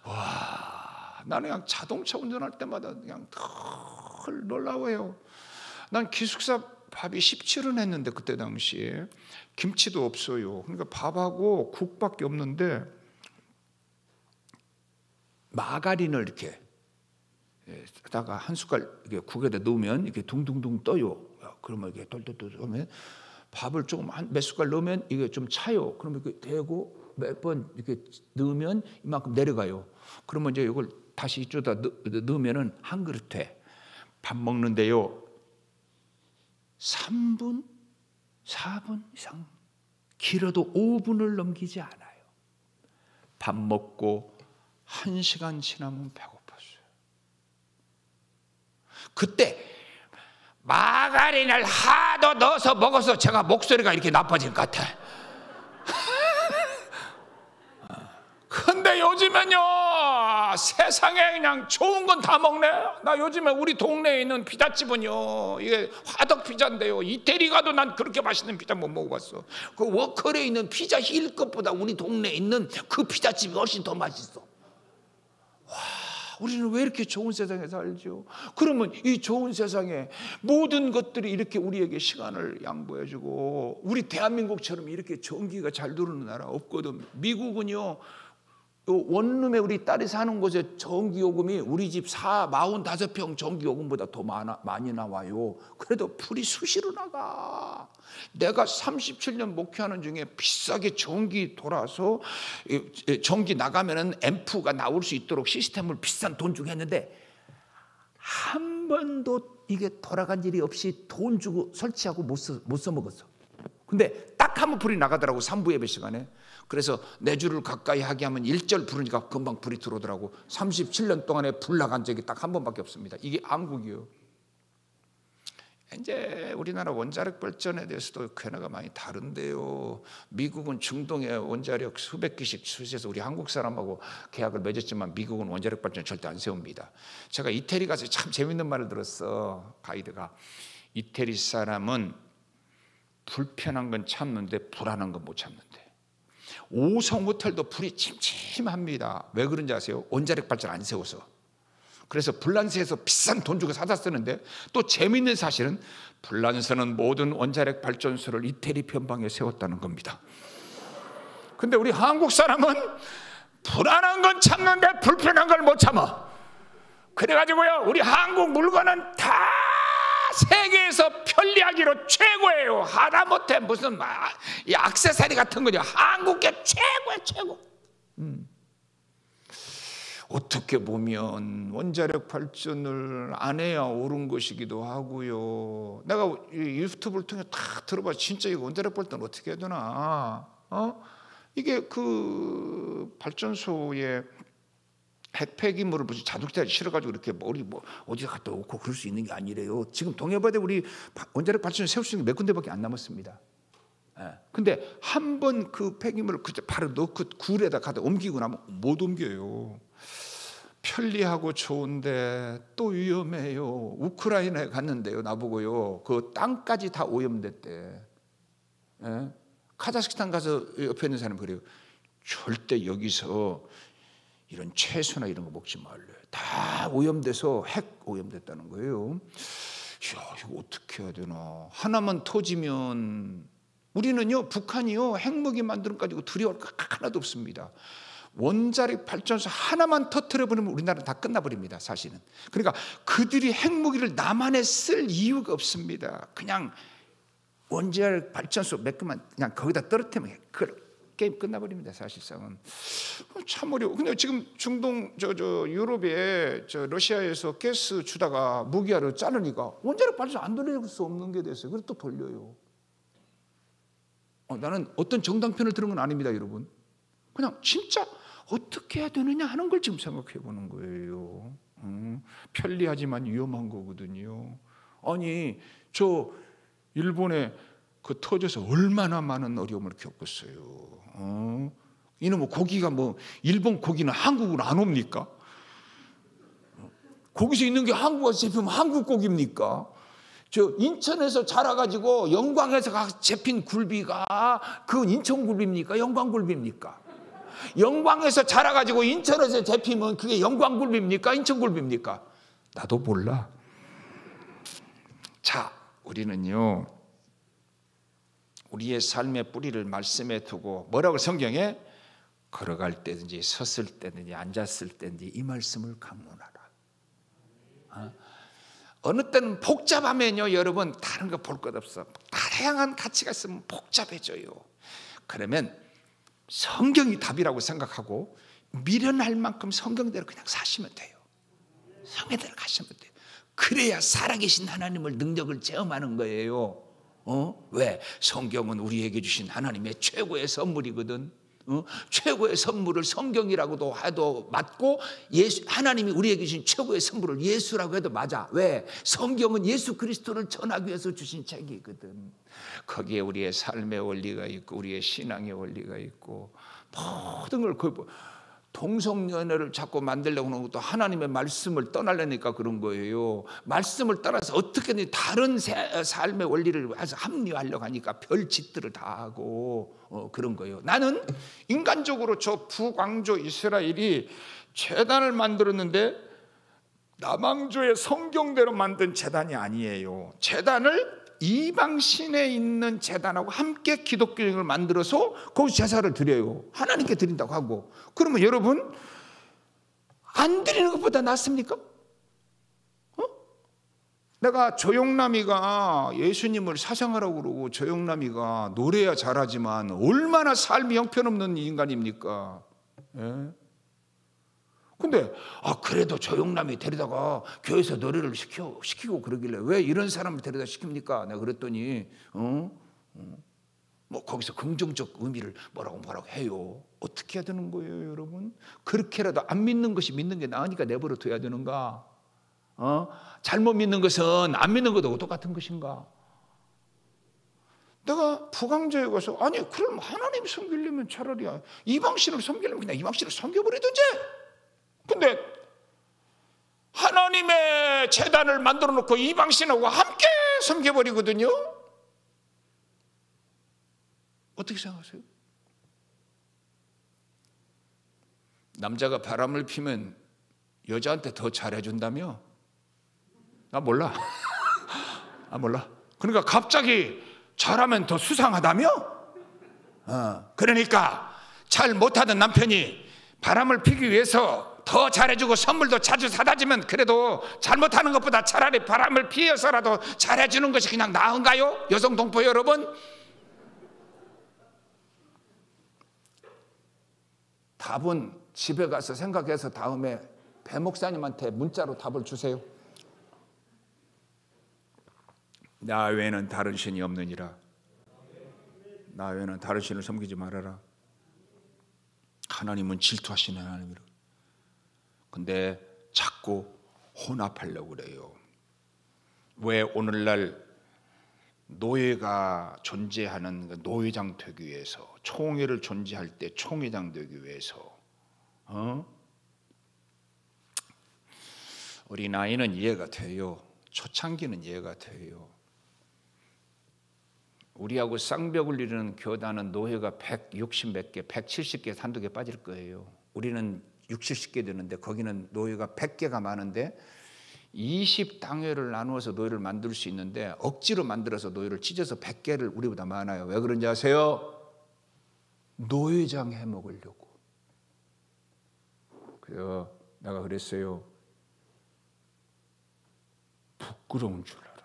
와, 나는 그냥 자동차 운전할 때마다 그냥 덜 놀라워요. 난 기숙사 밥이 17원 했는데 그때 당시에 김치도 없어요. 그러니까 밥하고 국밖에 없는데 마가린을 이렇게 다가 한 숟갈 이렇게 국에다 넣으면 이렇게 둥둥둥 떠요. 그러면 이게 똘똘똘 하면 밥을 조금 한 몇 숟갈 넣으면 이게 좀 차요. 그러면 이렇게 대고 몇 번 이렇게 넣으면 이만큼 내려가요. 그러면 이제 이걸 다시 이쪽에다 넣으면은 한 그릇 돼. 밥 먹는데요, 3분, 4분 이상, 길어도 5분을 넘기지 않아요. 밥 먹고 1시간 지나면 배고팠어요. 그때 마가린을 하도 넣어서 먹어서 제가 목소리가 이렇게 나빠진 것 같아. 근데 요즘은요, 세상에 그냥 좋은 건 다 먹네. 나 요즘에 우리 동네에 있는 피자집은요, 이게 화덕 피자인데요, 이태리 가도 난 그렇게 맛있는 피자 못 먹어봤어. 그 워커리에 있는 피자 힐 것보다 우리 동네에 있는 그 피자집이 훨씬 더 맛있어. 와, 우리는 왜 이렇게 좋은 세상에 살죠? 그러면 이 좋은 세상에 모든 것들이 이렇게 우리에게 시간을 양보해주고, 우리 대한민국처럼 이렇게 전기가 잘 들어오는 나라 없거든. 미국은요, 원룸에 우리 딸이 사는 곳에 전기요금이 우리 집 45평 전기요금보다 더 많이 나와요. 그래도 불이 수시로 나가. 내가 37년 목회하는 중에 비싸게 전기 돌아서 전기 나가면은 앰프가 나올 수 있도록 시스템을 비싼 돈 주고 했는데, 한 번도 이게 돌아간 일이 없이 돈 주고 설치하고 못 써먹었어. 근데 딱 한 번 불이 나가더라고, 3부 예배 시간에. 그래서 내 주를 가까이 하게 하면 1절 부르니까 금방 불이 들어오더라고. 37년 동안에 불 나간 적이 딱 한 번밖에 없습니다. 이게 한국이요. 이제 우리나라 원자력 발전에 대해서도 견해가 많이 다른데요. 미국은 중동에 원자력 수백 기씩 수시해서 우리 한국 사람하고 계약을 맺었지만 미국은 원자력 발전 절대 안 세웁니다. 제가 이태리 가서 참 재밌는 말을 들었어. 가이드가, 이태리 사람은 불편한 건 참는데 불안한 건 못 참는데, 5성 호텔도 불이 침침합니다. 왜 그런지 아세요? 원자력 발전 안 세워서. 그래서 불란서에서 비싼 돈 주고 사다 쓰는데, 또 재미있는 사실은 불란서는 모든 원자력 발전소를 이태리 편방에 세웠다는 겁니다. 근데 우리 한국 사람은 불안한 건 참는데 불편한 걸 못 참아. 그래가지고요, 우리 한국 물건은 다 세계에서 편리하기로 최고예요. 하다못해 무슨 이 액세서리 같은 거죠. 한국계 최고야, 최고. 어떻게 보면 원자력 발전을 안 해야 옳은 것이기도 하고요. 내가 유튜브를 통해 다 들어봐. 진짜 이거 원자력 발전 어떻게 해야 되나? 이게 그 발전소에 핵폐기물을 무슨 자동차에 실어가지고 이렇게 머리 어디 갖다 놓고 그럴 수 있는 게 아니래요. 지금 동해바다에 우리 원자력 발전소 세울 수 있는 게 몇 군데밖에 안 남았습니다. 근데 한 번 그 폐기물을 바로 넣고 굴에다 가다 옮기고 나면 못 옮겨요. 편리하고 좋은데 또 위험해요. 우크라이나에 갔는데요, 나보고요, 그 땅까지 다 오염됐대. 카자흐스탄 가서 옆에 있는 사람이 그래요. 절대 여기서 이런 채소나 이런 거 먹지 말래. 다 오염돼서 핵 오염됐다는 거예요. 이야, 이거 어떻게 해야 되나. 하나만 터지면, 우리는요, 북한이요, 핵무기 만드는 가지고 두려울 거 하나도 없습니다. 원자력 발전소 하나만 터뜨려버리면 우리나라는 다 끝나버립니다, 사실은. 그러니까 그들이 핵무기를 남한에 쓸 이유가 없습니다. 그냥 원자력 발전소 몇 개만 그냥 거기다 떨어뜨리면 게임 끝나버립니다, 사실상은. 참 어려워. 근데 지금 중동 유럽에 러시아에서 가스 주다가 무기화를 자르니까 원자력 발전소 안 돌릴 수 없는 게 됐어요. 그래서 또 돌려요. 나는 어떤 정당 편을 들은 건 아닙니다, 여러분. 그냥 진짜 어떻게 해야 되느냐 하는 걸 지금 생각해 보는 거예요. 편리하지만 위험한 거거든요. 아니, 저 일본에 그 터져서 얼마나 많은 어려움을 겪었어요. 이놈의 고기가 뭐 일본 고기는 한국은 안 옵니까? 거기서 있는 게 한국 와서 잡히면 한국 고기입니까? 저 인천에서 자라가지고 영광에서 잡힌 굴비가 그건 인천 굴비입니까? 영광 굴비입니까? 영광에서 자라가지고 인천에서 잡히면 그게 영광 굴비입니까? 인천 굴비입니까? 나도 몰라. 자, 우리는요, 우리의 삶의 뿌리를 말씀에 두고 뭐라고 성경에? 걸어갈 때든지 섰을 때든지 앉았을 때든지 이 말씀을 강론하라. 어느 때는 복잡하면요, 여러분, 다른 거 볼 것 없어. 다양한 가치가 있으면 복잡해져요. 그러면 성경이 답이라고 생각하고 미련할 만큼 성경대로 그냥 사시면 돼요. 성경대로 가시면 돼요. 그래야 살아계신 하나님을 능력을 체험하는 거예요. 왜? 성경은 우리에게 주신 하나님의 최고의 선물이거든. 최고의 선물을 성경이라고도 해도 맞고, 하나님이 우리에게 주신 최고의 선물을 예수라고 해도 맞아. 왜? 성경은 예수 그리스도를 전하기 위해서 주신 책이거든. 거기에 우리의 삶의 원리가 있고 우리의 신앙의 원리가 있고 모든 걸 동성연애를 자꾸 만들려고 하는 것도 하나님의 말씀을 떠나려니까 그런 거예요. 말씀을 따라서 어떻게든 다른 삶의 원리를 해서 합리화하려고 하니까 별 짓들을 다 하고 그런 거예요. 나는 인간적으로 저 북왕조 이스라엘이 제단을 만들었는데 남왕조의 성경대로 만든 제단이 아니에요. 제단을 이방신에 있는 제단하고 함께 기독교를 만들어서 거기서 제사를 드려요. 하나님께 드린다고 하고. 그러면 여러분, 안 드리는 것보다 낫습니까? 내가 조영남이가 예수님을 사상하라고 그러고 조영남이가 노래야 잘하지만 얼마나 삶이 형편없는 인간입니까? 예? 근데 그래도 조영남이 데리다가 교회에서 노래를 시키고 그러길래 왜 이런 사람을 데려다 시킵니까? 내가 그랬더니 뭐 거기서 긍정적 의미를 뭐라고 해요. 어떻게 해야 되는 거예요, 여러분? 그렇게라도 안 믿는 것이 믿는 게 나으니까 내버려 둬야 되는가? 잘못 믿는 것은 안 믿는 것도 똑같은 것인가? 내가 북왕조에 가서 그럼 하나님 섬기려면 차라리 이방신을 섬기려면 그냥 이방신을 섬겨버리든지. 근데 하나님의 제단을 만들어 놓고 이방신하고 함께 섬겨버리거든요. 어떻게 생각하세요? 남자가 바람을 피면 여자한테 더 잘해준다며? 나 몰라. 몰라. 그러니까 갑자기 잘하면 더 수상하다며? 그러니까 잘 못하던 남편이 바람을 피기 위해서 더 잘해주고 선물도 자주 사다 주면 그래도 잘못하는 것보다 차라리 바람을 피해서라도 잘해주는 것이 그냥 나은가요? 여성 동포 여러분? 답은 집에 가서 생각해서 다음에 배 목사님한테 문자로 답을 주세요. 나 외에는 다른 신이 없느니라. 나 외에는 다른 신을 섬기지 말아라. 하나님은 질투하시는 하나님이라. 근데 자꾸 혼합하려고 그래요. 왜 오늘날 노예가 존재하는 노회장 되기 위해서, 총회를 존재할 때 총회장 되기 위해서, 우리 나이는 이해가 돼요. 초창기는 이해가 돼요. 우리하고 쌍벽을 이루는 교단은 노예가 160 몇 개, 170개, 한두 개 빠질 거예요. 우리는 60, 70개 되는데 거기는 노예가 100개가 많은데 20당회를 나누어서 노예를 만들 수 있는데 억지로 만들어서 노예를 찢어서 100개를 우리보다 많아요. 왜 그런지 아세요? 노예장 해먹으려고. 그래서 내가 그랬어요. 부끄러운 줄 알아라.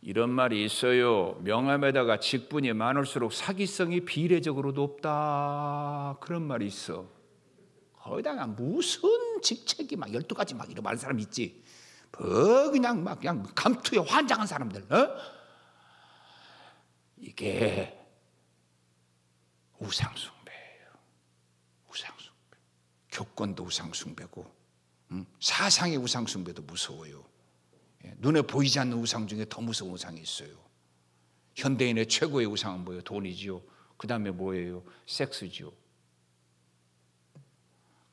이런 말이 있어요. 명함에다가 직분이 많을수록 사기성이 비례적으로 높다. 그런 말이 있어. 거기다가 무슨 직책이 막 12가지 막 이런 말하는 사람 있지. 그냥 막 그냥 감투에 환장한 사람들. 이게 우상숭배예요. 우상숭배. 교권도 우상숭배고, 사상의 우상숭배도 무서워요. 눈에 보이지 않는 우상 중에 더 무서운 우상이 있어요. 현대인의 최고의 우상은 뭐예요? 돈이지요. 그 다음에 뭐예요? 섹스지요.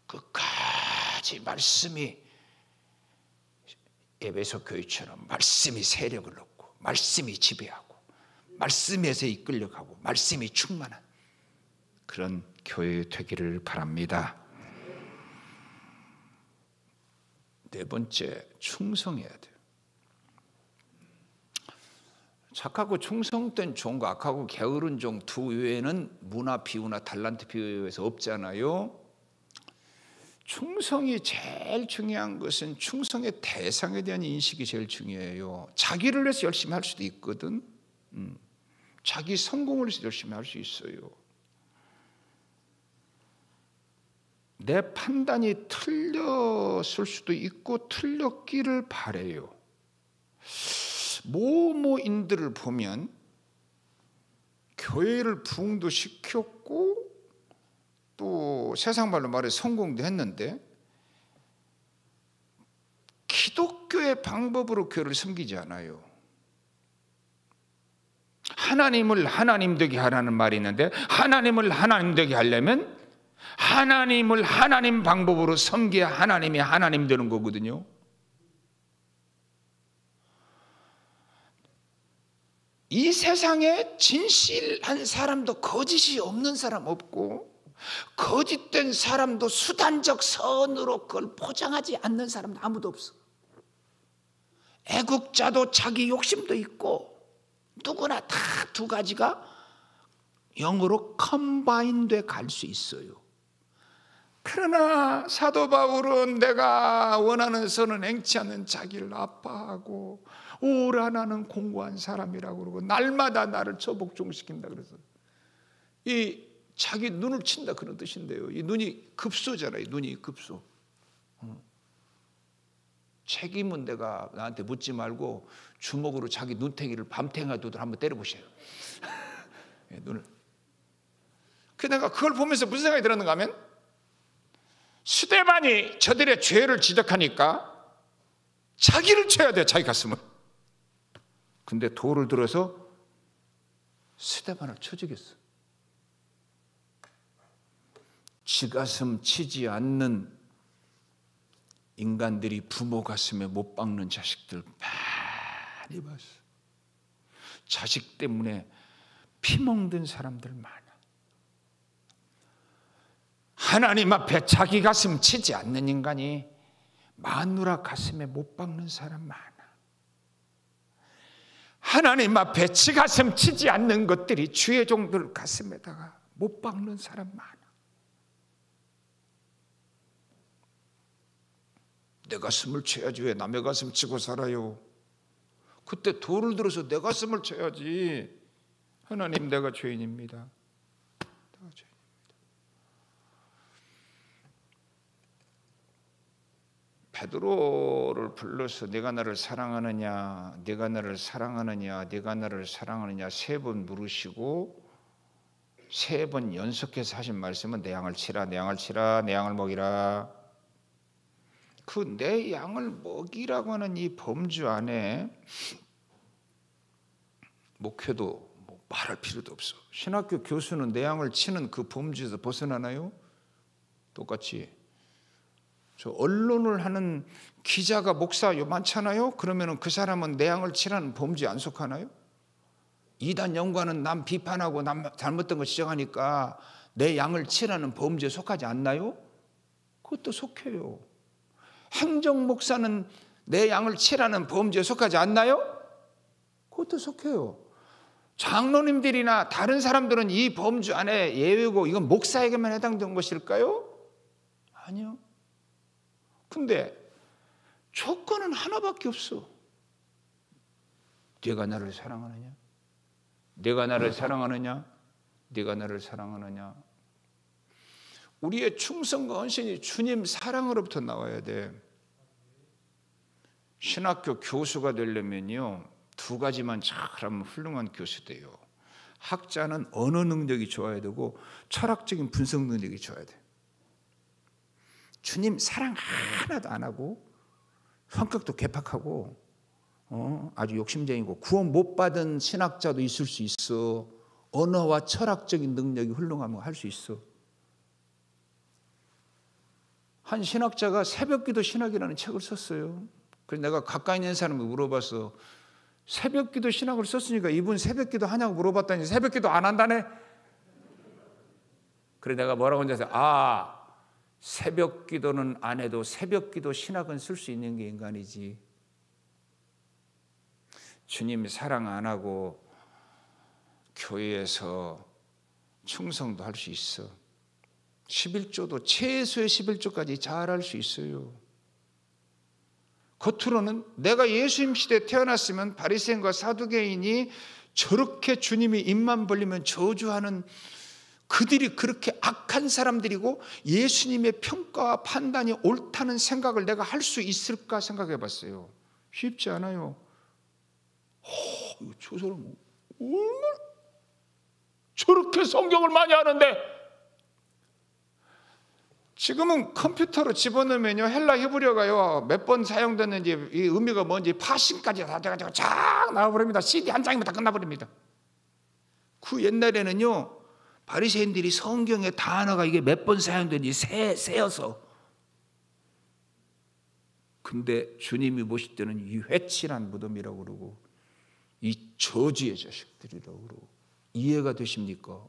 끝까지 말씀이 에베소 교회처럼 말씀이 세력을 얻고, 말씀이 지배하고, 말씀에서 이끌려가고, 말씀이 충만한 그런 교회 되기를 바랍니다. 네 번째, 충성해야 돼요. 착하고 충성된 종과 악하고 게으른 종 두 외에는 문화 비유나 달란트 비유에서 없잖아요. 충성이 제일 중요한 것은 충성의 대상에 대한 인식이 제일 중요해요. 자기를 위해서 열심히 할 수도 있거든. 자기 성공을 위해서 열심히 할 수 있어요. 내 판단이 틀렸을 수도 있고 틀렸기를 바래요. 모모인들을 보면 교회를 부흥도 시켰고 또 세상 말로 말해 성공도 했는데 기독교의 방법으로 교회를 섬기지 않아요. 하나님을 하나님 되게 하라는 말이 있는데, 하나님을 하나님 되게 하려면 하나님을 하나님 방법으로 섬겨야 하나님이 하나님 되는 거거든요. 이 세상에 진실한 사람도 거짓이 없는 사람 없고, 거짓된 사람도 수단적 선으로 그걸 포장하지 않는 사람도 아무도 없어. 애국자도 자기 욕심도 있고, 누구나 다 두 가지가 영어로 컴바인돼 갈 수 있어요. 그러나 사도 바울은 내가 원하는 선은 행치 않는 자기를 아파하고 오라나는 공고한 사람이라고 그러고 날마다 나를 저복종시킨다 그래서 이 자기 눈을 친다 그런 뜻인데요. 이 눈이 급소잖아요. 눈이 급소. 책임은 내가 나한테 묻지 말고 주먹으로 자기 눈탱이를 밤탱이라도 한번 때려보세요. 눈을. 그 내가 그걸 보면서 무슨 생각이 들었는가 하면 스데반이 저들의 죄를 지적하니까 자기를 쳐야 돼, 자기 가슴을. 근데 돌을 들어서 스데반을 쳐 죽였어. 지 가슴 치지 않는 인간들이 부모 가슴에 못 박는 자식들 많이 봤어. 자식 때문에 피멍든 사람들 많아. 하나님 앞에 자기 가슴 치지 않는 인간이 마누라 가슴에 못 박는 사람 많아. 하나님 앞에 지 가슴 치지 않는 것들이 주의 종들 가슴에다가 못 박는 사람 많아. 내 가슴을 쳐야지 왜 남의 가슴 치고 살아요? 그때 돌을 들어서 내 가슴을 쳐야지. 하나님, 내가 죄인입니다. 내가 죄인입니다. 베드로를 불러서 내가 나를 사랑하느냐, 내가 나를 사랑하느냐, 내가 나를 사랑하느냐 3번 물으시고 3번 연속해서 하신 말씀은 내 양을 치라, 내 양을 치라, 내 양을 먹이라. 그 내 양을 먹이라고 하는 이 범주 안에 목회도 뭐 말할 필요도 없어. 신학교 교수는 내 양을 치는 그 범주에서 벗어나나요? 똑같이. 저 언론을 하는 기자가 목사 많잖아요. 그러면은 그 사람은 내 양을 치라는 범주에 안 속하나요? 이단 연구하는 남 비판하고 남 잘못된 거 지적하니까 내 양을 치라는 범주에 속하지 않나요? 그것도 속해요. 행정 목사는 내 양을 치라는 범죄에 속하지 않나요? 그것도 속해요. 장로님들이나 다른 사람들은 이 범주 안에 예외고 이건 목사에게만 해당되는 것일까요? 아니요. 근데 조건은 하나밖에 없어. 네가 나를 사랑하느냐? 네가 나를 사랑하느냐? 네가 나를 사랑하느냐? 우리의 충성과 헌신이 주님 사랑으로부터 나와야 돼. 신학교 교수가 되려면요, 두 가지만 잘하면 훌륭한 교수 돼요. 학자는 언어 능력이 좋아야 되고 철학적인 분석 능력이 좋아야 돼. 주님 사랑 하나도 안 하고 성격도 괴팍하고 아주 욕심쟁이고 구원 못 받은 신학자도 있을 수 있어. 언어와 철학적인 능력이 훌륭하면 할 수 있어. 한 신학자가 새벽기도 신학이라는 책을 썼어요. 그래서 내가 가까이 있는 사람을 물어봤어. 새벽기도 신학을 썼으니까 이분 새벽기도 하냐고 물어봤더니 새벽기도 안 한다네. 그래 내가 뭐라고 했냐면 새벽기도는 안 해도 새벽기도 신학은 쓸 수 있는 게 인간이지. 주님 사랑 안 하고 교회에서 충성도 할 수 있어. 11조도 최소의 11조까지 잘 할 수 있어요. 겉으로는 내가 예수님 시대에 태어났으면 바리새인과 사두개인이 저렇게 주님이 입만 벌리면 저주하는 그들이 그렇게 악한 사람들이고 예수님의 평가와 판단이 옳다는 생각을 내가 할 수 있을까 생각해 봤어요. 쉽지 않아요. 저 사람 얼마나 저렇게 성경을 많이 하는데 지금은 컴퓨터로 집어넣으면요 헬라 히브리어가요 몇 번 사용됐는지 이 의미가 뭔지 파신까지 다 돼가지고 쫙 나와버립니다. CD 한 장이면 다 끝나버립니다. 그 옛날에는요 바리새인들이 성경의 단어가 이게 몇 번 사용되는지 세어서 근데 주님이 보실 때는 이 회칠한 무덤이라고 그러고 이 저주의 자식들이라고 그러고 이해가 되십니까?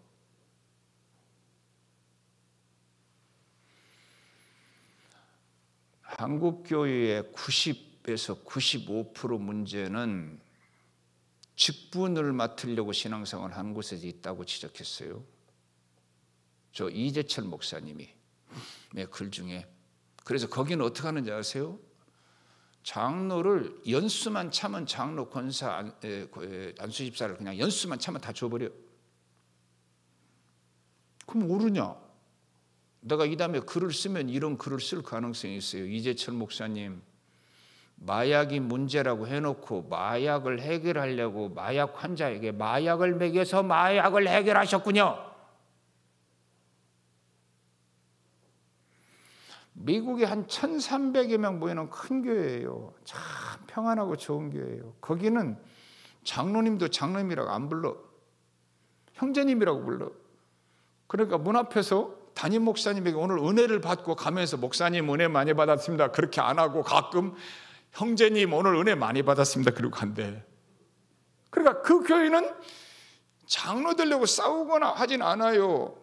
한국 교회의 90에서 95% 문제는 직분을 맡으려고 신앙생활을 한 곳에 있다고 지적했어요. 저 이재철 목사님이 글 중에. 그래서 거기는 어떻게 하는지 아세요? 장로를 연수만 차면 장로 권사 안수집사를 그냥 연수만 차면 다 줘버려. 그럼 모르냐? 내가 이 다음에 글을 쓰면 이런 글을 쓸 가능성이 있어요. 이재철 목사님 마약이 문제라고 해놓고 마약을 해결하려고 마약 환자에게 마약을 먹여서 마약을 해결하셨군요. 미국에 한 1,300여 명 모이는 큰 교회예요. 참 평안하고 좋은 교회예요. 거기는 장로님도 장로님이라고 안 불러. 형제님이라고 불러. 그러니까 문 앞에서 담임 목사님에게 오늘 은혜를 받고 가면서 목사님 은혜 많이 받았습니다. 그렇게 안 하고 가끔 형제님 오늘 은혜 많이 받았습니다. 그러고 간대. 그러니까 그 교회는 장로 되려고 싸우거나 하진 않아요.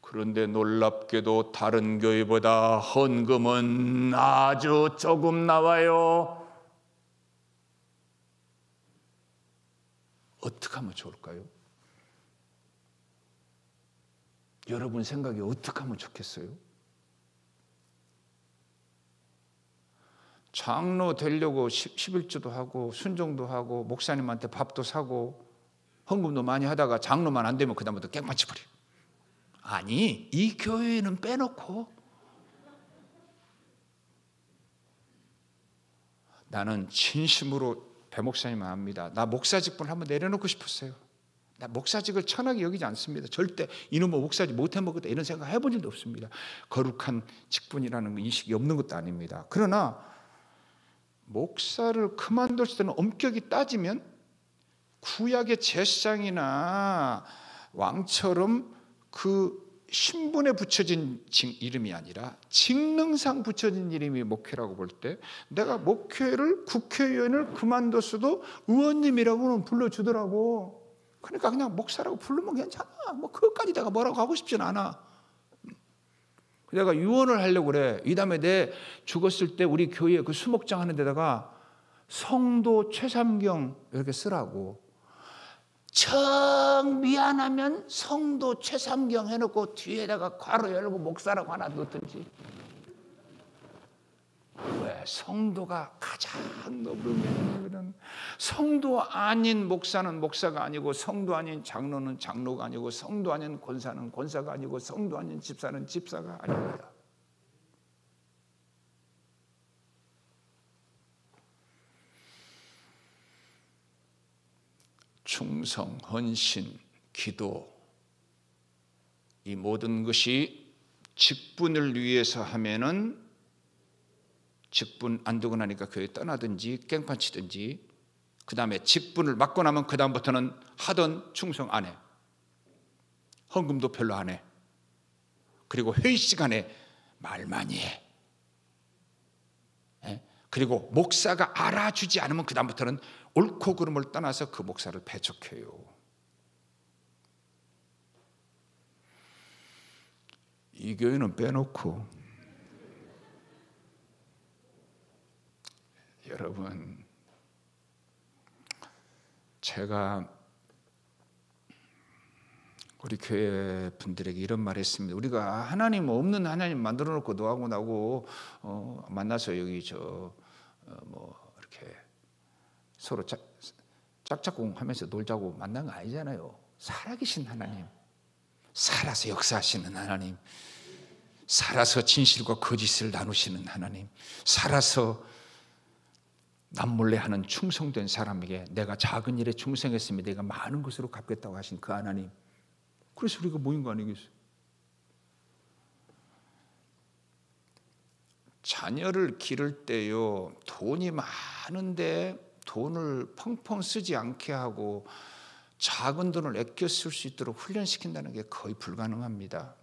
그런데 놀랍게도 다른 교회보다 헌금은 아주 조금 나와요. 어떻게 하면 좋을까요? 여러분 생각에 어떻게 하면 좋겠어요? 장로 되려고 11조도 하고 순종도 하고 목사님한테 밥도 사고 헌금도 많이 하다가 장로만 안 되면 그다음부터 깽판치 버려. 아니 이 교회는 빼놓고 나는 진심으로 배 목사님 압니다. 나 목사직분 한번 내려놓고 싶었어요. 나 목사직을 천하게 여기지 않습니다. 절대 이놈의 목사직 못해 먹겠다 이런 생각 해본 일도 없습니다. 거룩한 직분이라는 인식이 없는 것도 아닙니다. 그러나 목사를 그만뒀을 때는 엄격히 따지면 구약의 제사장이나 왕처럼 그 신분에 붙여진 이름이 아니라 직능상 붙여진 이름이 목회라고 볼 때 내가 목회를 국회의원을 그만뒀어도 의원님이라고는 불러주더라고. 그러니까 그냥 목사라고 부르면 괜찮아. 뭐 그것까지 내가 뭐라고 하고 싶진 않아. 내가 유언을 하려고 그래. 이 다음에 내 죽었을 때 우리 교회 그 수목장 하는 데다가 성도 최삼경 이렇게 쓰라고. 정 미안하면 성도 최삼경 해놓고 뒤에다가 괄호 열고 목사라고 하나 넣든지. 왜? 성도가 가장 높으면 성도 아닌 목사는 목사가 아니고, 성도 아닌 장로는 장로가 아니고, 성도 아닌 권사는 권사가 아니고, 성도 아닌 집사는 집사가 아닙니다. 충성, 헌신, 기도, 이 모든 것이 직분을 위해서 하면은 직분 안 되고 나니까 교회 떠나든지 깽판 치든지, 그 다음에 직분을 맡고 나면 그 다음부터는 하던 충성 안 해. 헌금도 별로 안 해. 그리고 회의 시간에 말 많이 해. 그리고 목사가 알아주지 않으면 그 다음부터는 옳고 그름을 떠나서 그 목사를 배척해요. 이 교회는 빼놓고, 여러분, 제가 우리 교회 분들에게 이런 말 했습니다. 우리가 하나님 없는 하나님 만들어 놓고 너하고 나하고 만나서 여기 뭐 이렇게 서로 짝짝꿍 하면서 놀자고 만난 거 아니잖아요. 살아계신 하나님, 살아서 역사하시는 하나님, 살아서 진실과 거짓을 나누시는 하나님, 살아서 남몰래 하는 충성된 사람에게 내가 작은 일에 충성했으면 내가 많은 것으로 갚겠다고 하신 그 하나님, 그래서 우리가 모인 거 아니겠어요? 자녀를 기를 때요, 돈이 많은데 돈을 펑펑 쓰지 않게 하고 작은 돈을 아껴 쓸 수 있도록 훈련시킨다는 게 거의 불가능합니다.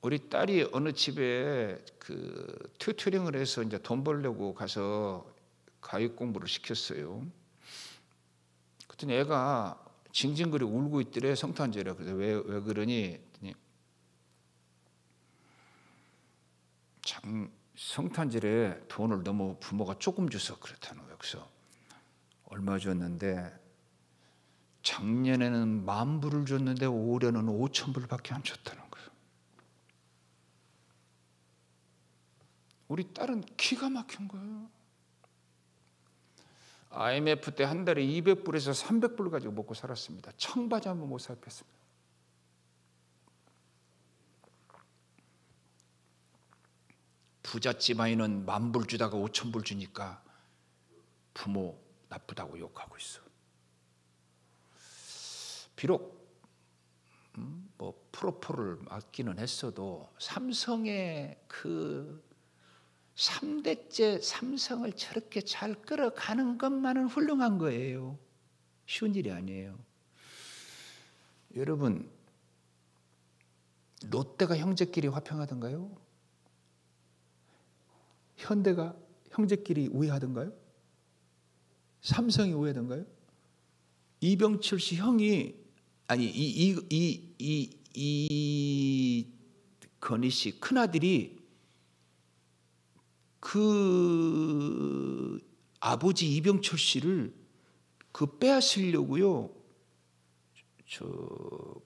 우리 딸이 어느 집에 그 튜터링을 해서 이제 돈 벌려고 가서 과육 공부를 시켰어요. 그랬더니 애가 징징거리고 울고 있더래. 성탄절이라. 그래서 왜 그러니? 성탄절에 돈을 너무 부모가 조금 줘서 그렇다는 거예요. 그래서 얼마 줬는데, 작년에는 10,000불을 줬는데 올해는 5,000불밖에 안 줬다는 거예요. 우리 딸은 기가 막힌 거예요. IMF 때 한 달에 200불에서 300불 가지고 먹고 살았습니다. 청바지 한번 못 살폈습니다. 부잣집 아이는 10,000불 주다가 5,000불 주니까 부모 나쁘다고 욕하고 있어. 비록 뭐 프로포를 맡기는 했어도 삼성의 그 3대째 삼성을 저렇게 잘 끌어가는 것만은 훌륭한 거예요. 쉬운 일이 아니에요. 여러분, 롯데가 형제끼리 화평하던가요? 현대가 형제끼리 우애하던가요? 삼성이 우애하던가요? 이병철 씨 형이, 아니 이건희 씨 큰아들이 그 아버지 이병철 씨를 그 빼앗으려고요,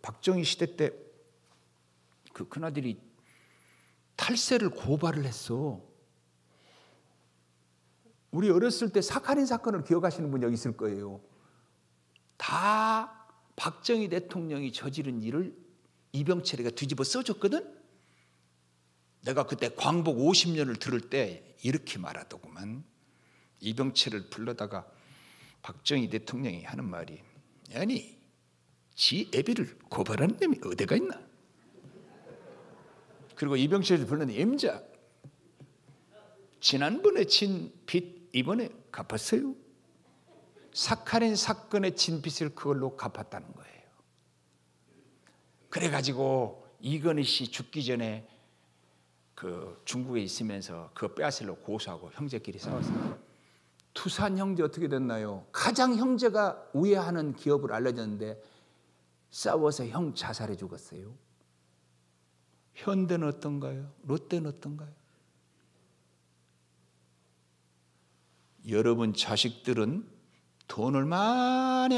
박정희 시대 때 그 큰아들이 탈세를 고발을 했어. 우리 어렸을 때 사카린 사건을 기억하시는 분 여기 있을 거예요. 다 박정희 대통령이 저지른 일을 이병철이가 뒤집어 써줬거든. 내가 그때 광복 50년을 들을 때 이렇게 말하더구만. 이병철을 불러다가 박정희 대통령이 하는 말이, 아니 지 애비를 고발하는 놈이 어디가 있나. 그리고 이병철을 불러내, 임자 지난번에 진 빚 이번에 갚았어요. 사카린 사건에 진 빚을 그걸로 갚았다는 거예요. 그래가지고 이건희 씨 죽기 전에 그 중국에 있으면서 그거 빼앗으려고 고소하고 형제끼리 싸웠어요. 두산 형제 어떻게 됐나요? 가장 형제가 우애하는 기업을 알려졌는데 싸워서 형 자살해 죽었어요. 현대는 어떤가요? 롯데는 어떤가요? 여러분 자식들은 돈을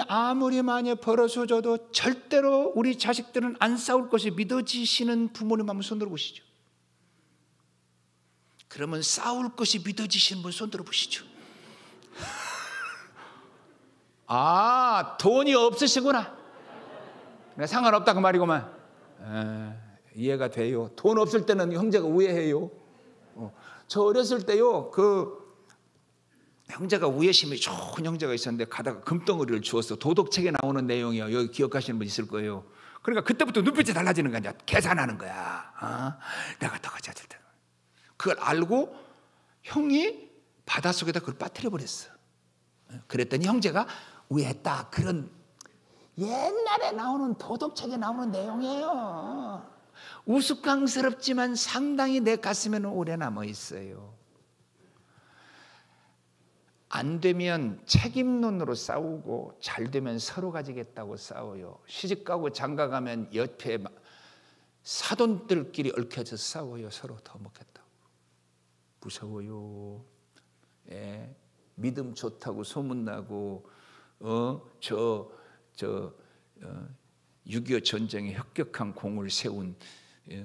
아무리 많이 벌어서 줘도 절대로 우리 자식들은 안 싸울 것이 믿어지시는 부모님 한번 손 들어보시죠. 그러면 싸울 것이 믿어지시는 분 손 들어보시죠. 아, 돈이 없으시구나. 상관없다 그 말이구만. 이해가 돼요. 돈 없을 때는 형제가 우애해요. 저 어렸을 때요, 형제가 우애심이 좋은 형제가 있었는데 가다가 금덩어리를 주었어. 도덕책에 나오는 내용이요. 여기 기억하시는 분 있을 거예요. 그러니까 그때부터 눈빛이 달라지는 거야. 계산하는 거야. 내가 더 가져야 될 때. 그걸 알고 형이 바닷속에다 그걸 빠뜨려 버렸어. 그랬더니 형제가 우애했다. 그런 옛날에 나오는 도덕책에 나오는 내용이에요. 우스꽝스럽지만 상당히 내 가슴에는 오래 남아 있어요. 안 되면 책임론으로 싸우고 잘 되면 서로 가지겠다고 싸워요. 시집가고 장가가면 옆에 사돈들끼리 얽혀서 싸워요. 서로 더 먹겠다고. 무서워요. 예, 믿음 좋다고 소문나고 6.25 전쟁에 혁혁한 공을 세운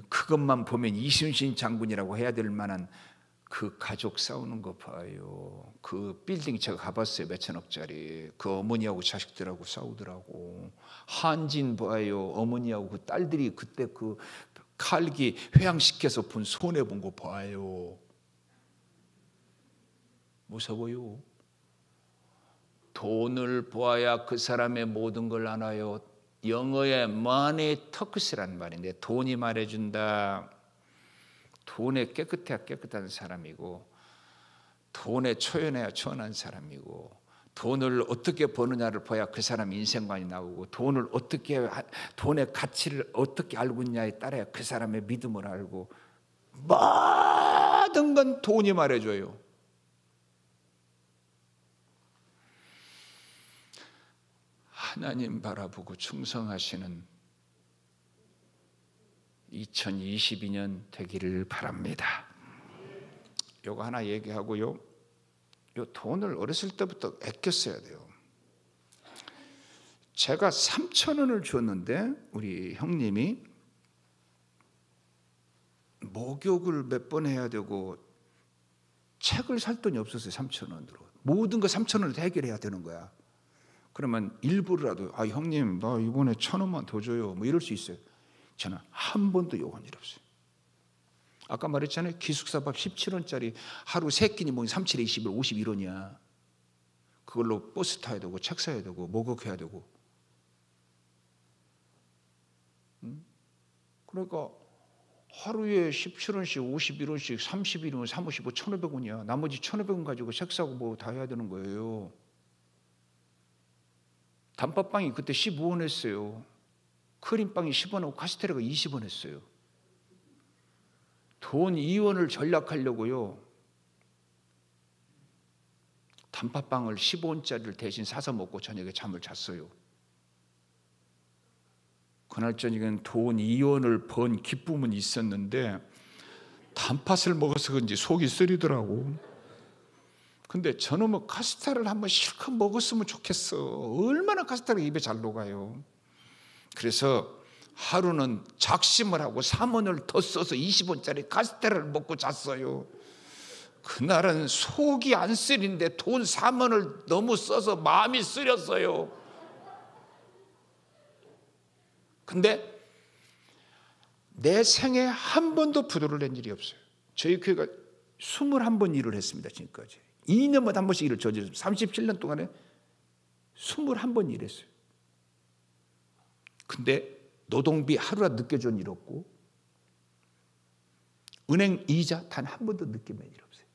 그것만 보면 이순신 장군이라고 해야 될 만한 그 가족 싸우는 거 봐요. 그 빌딩 제가 가봤어요. 몇천억짜리. 그 어머니하고 자식들하고 싸우더라고. 한진 봐요. 어머니하고 그 딸들이 그때 그 칼기 회양시켜서 본 손해 본 거 봐요. 무서워요. 돈을 보아야 그 사람의 모든 걸 알아요. 영어에 money talks란 말인데 돈이 말해준다. 돈에 깨끗해야 깨끗한 사람이고 돈에 초연해야 초연한 사람이고 돈을 어떻게 버느냐를 봐야 그 사람 인생관이 나오고 돈의 가치를 어떻게 알고 있냐에 따라야 그 사람의 믿음을 알고 모든 건 돈이 말해줘요. 하나님 바라보고 충성하시는 2022년 되기를 바랍니다. 요거 하나 얘기하고요. 요 돈을 어렸을 때부터 아껴 써야 돼요. 제가 3,000원을 줬는데 우리 형님이 목욕을 몇 번 해야 되고 책을 살 돈이 없었어요. 3,000원으로. 모든 거 3,000원으로 해결해야 되는 거야. 그러면 일부라도 형님 나 이번에 1,000원만 더 줘요. 뭐 이럴 수 있어요. 저는 한 번도 요구한 일 없어요. 아까 말했잖아요. 기숙사밥 17원짜리 하루 3끼니 먹으면 37에 21, 51원이야. 그걸로 버스 타야 되고 책 사야 되고 목욕해야 되고. 그러니까 하루에 17원씩 51원씩 31원 35, 1,500원이야. 나머지 1,500원 가지고 책 사고 뭐 다 해야 되는 거예요. 단팥빵이 그때 15원 했어요. 크림빵이 10원하고 카스테라가 20원 했어요. 돈 2원을 절약하려고요. 단팥빵을 15원짜리를 대신 사서 먹고 저녁에 잠을 잤어요. 그날 저녁엔 돈 2원을 번 기쁨은 있었는데 단팥을 먹어서 그런지 속이 쓰리더라고. 근데 저놈의 카스테라를 한번 실컷 먹었으면 좋겠어. 얼마나 카스테라가 입에 잘 녹아요. 그래서 하루는 작심을 하고 3원을 더 써서 20원짜리 카스테라를 먹고 잤어요. 그날은 속이 안 쓰린데 돈 3원을 너무 써서 마음이 쓰렸어요. 근데 내 생에 한 번도 부도를 낸 일이 없어요. 저희 교회가 21번 일을 했습니다. 지금까지 2년마다 한 번씩 일을 저질렀어요. 37년 동안에 21번 일했어요. 근데 노동비 하루라도 늦게 준 일 없고 은행 이자 단 한 번도 늦게 낸 일 없어요.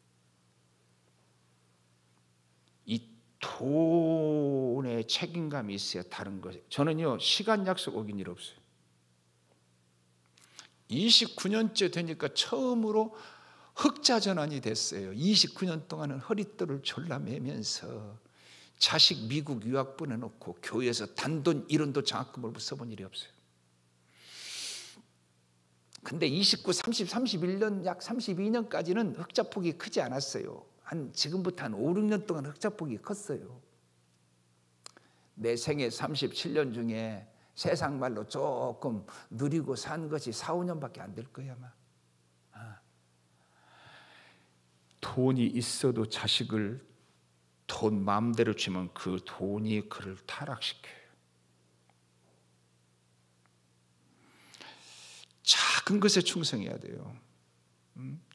이 돈의 책임감이 있어야 다른 거예요. 저는요 시간 약속 어긴 일 없어요. 29년째 되니까 처음으로 흑자 전환이 됐어요. 29년 동안은 허리띠를 졸라매면서 자식 미국 유학 보내놓고 교회에서 단돈 1원도 장학금을 써본 일이 없어요. 근데 29, 30, 31년 약 32년까지는 흑자폭이 크지 않았어요. 지금부터 한 5, 6년 동안 흑자폭이 컸어요. 내 생애 37년 중에 세상 말로 조금 누리고 산 것이 4, 5년밖에 안 될 거야 아마. 돈이 있어도 자식을 돈 마음대로 주면 그 돈이 그를 타락시켜요. 작은 것에 충성해야 돼요.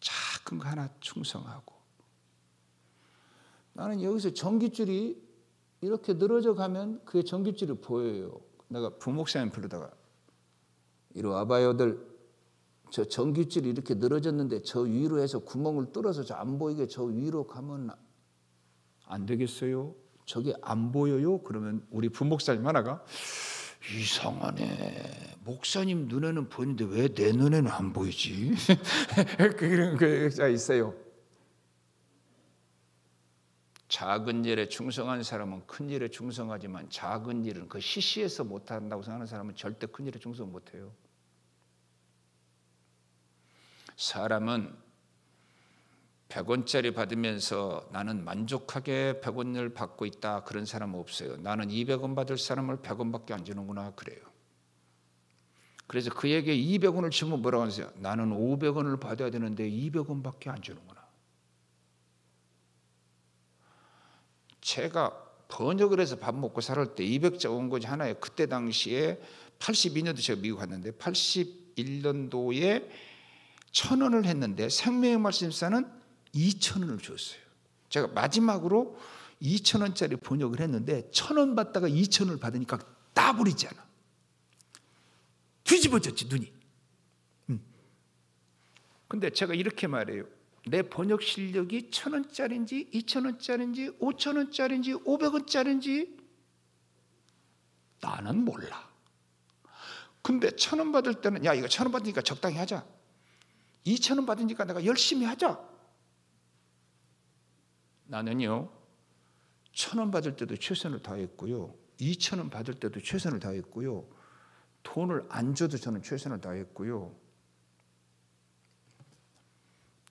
작은 거 하나 충성하고. 나는 여기서 전깃줄이 이렇게 늘어져 가면 그게 전깃줄이 보여요. 내가 부목사님 부르다가 이리 와봐요들, 저 전깃줄이 이렇게 늘어졌는데 저 위로 해서 구멍을 뚫어서 저 안 보이게 저 위로 가면 안 되겠어요? 저게 안 보여요? 그러면 우리 부목사님 하나가 이상하네. 목사님 눈에는 보이는데 왜 내 눈에는 안 보이지? 그런 게 있어요. 작은 일에 충성한 사람은 큰 일에 충성하지만 작은 일은 그 시시해서 못한다고 생각하는 사람은 절대 큰 일에 충성 못해요. 사람은 100원짜리 받으면서 나는 만족하게 100원을 받고 있다 그런 사람은 없어요. 나는 200원 받을 사람을 100원밖에 안 주는구나 그래요. 그래서 그에게 200원을 주면 뭐라고 하세요? 나는 500원을 받아야 되는데 200원밖에 안 주는구나. 제가 번역을 해서 밥 먹고 살을 때 200자 원고지 하나에 그때 당시에 82년도 제가 미국 갔는데 81년도에 1,000원을 했는데 생명의 말씀사는 2,000원을 줬어요. 제가 마지막으로 2,000원짜리 번역을 했는데 1,000원 받다가 2,000원을 받으니까 따버리잖아. 뒤집어졌지 눈이. 근데 제가 이렇게 말해요. 내 번역 실력이 1,000원짜리인지 2,000원짜리인지 5,000원짜리인지 500원짜리인지 나는 몰라. 근데 1,000원 받을 때는 야 이거 1,000원 받으니까 적당히 하자. 2,000원 받으니까 내가 열심히 하자. 나는요 1,000원 받을 때도 최선을 다했고요 2,000원 받을 때도 최선을 다했고요 돈을 안 줘도 저는 최선을 다했고요.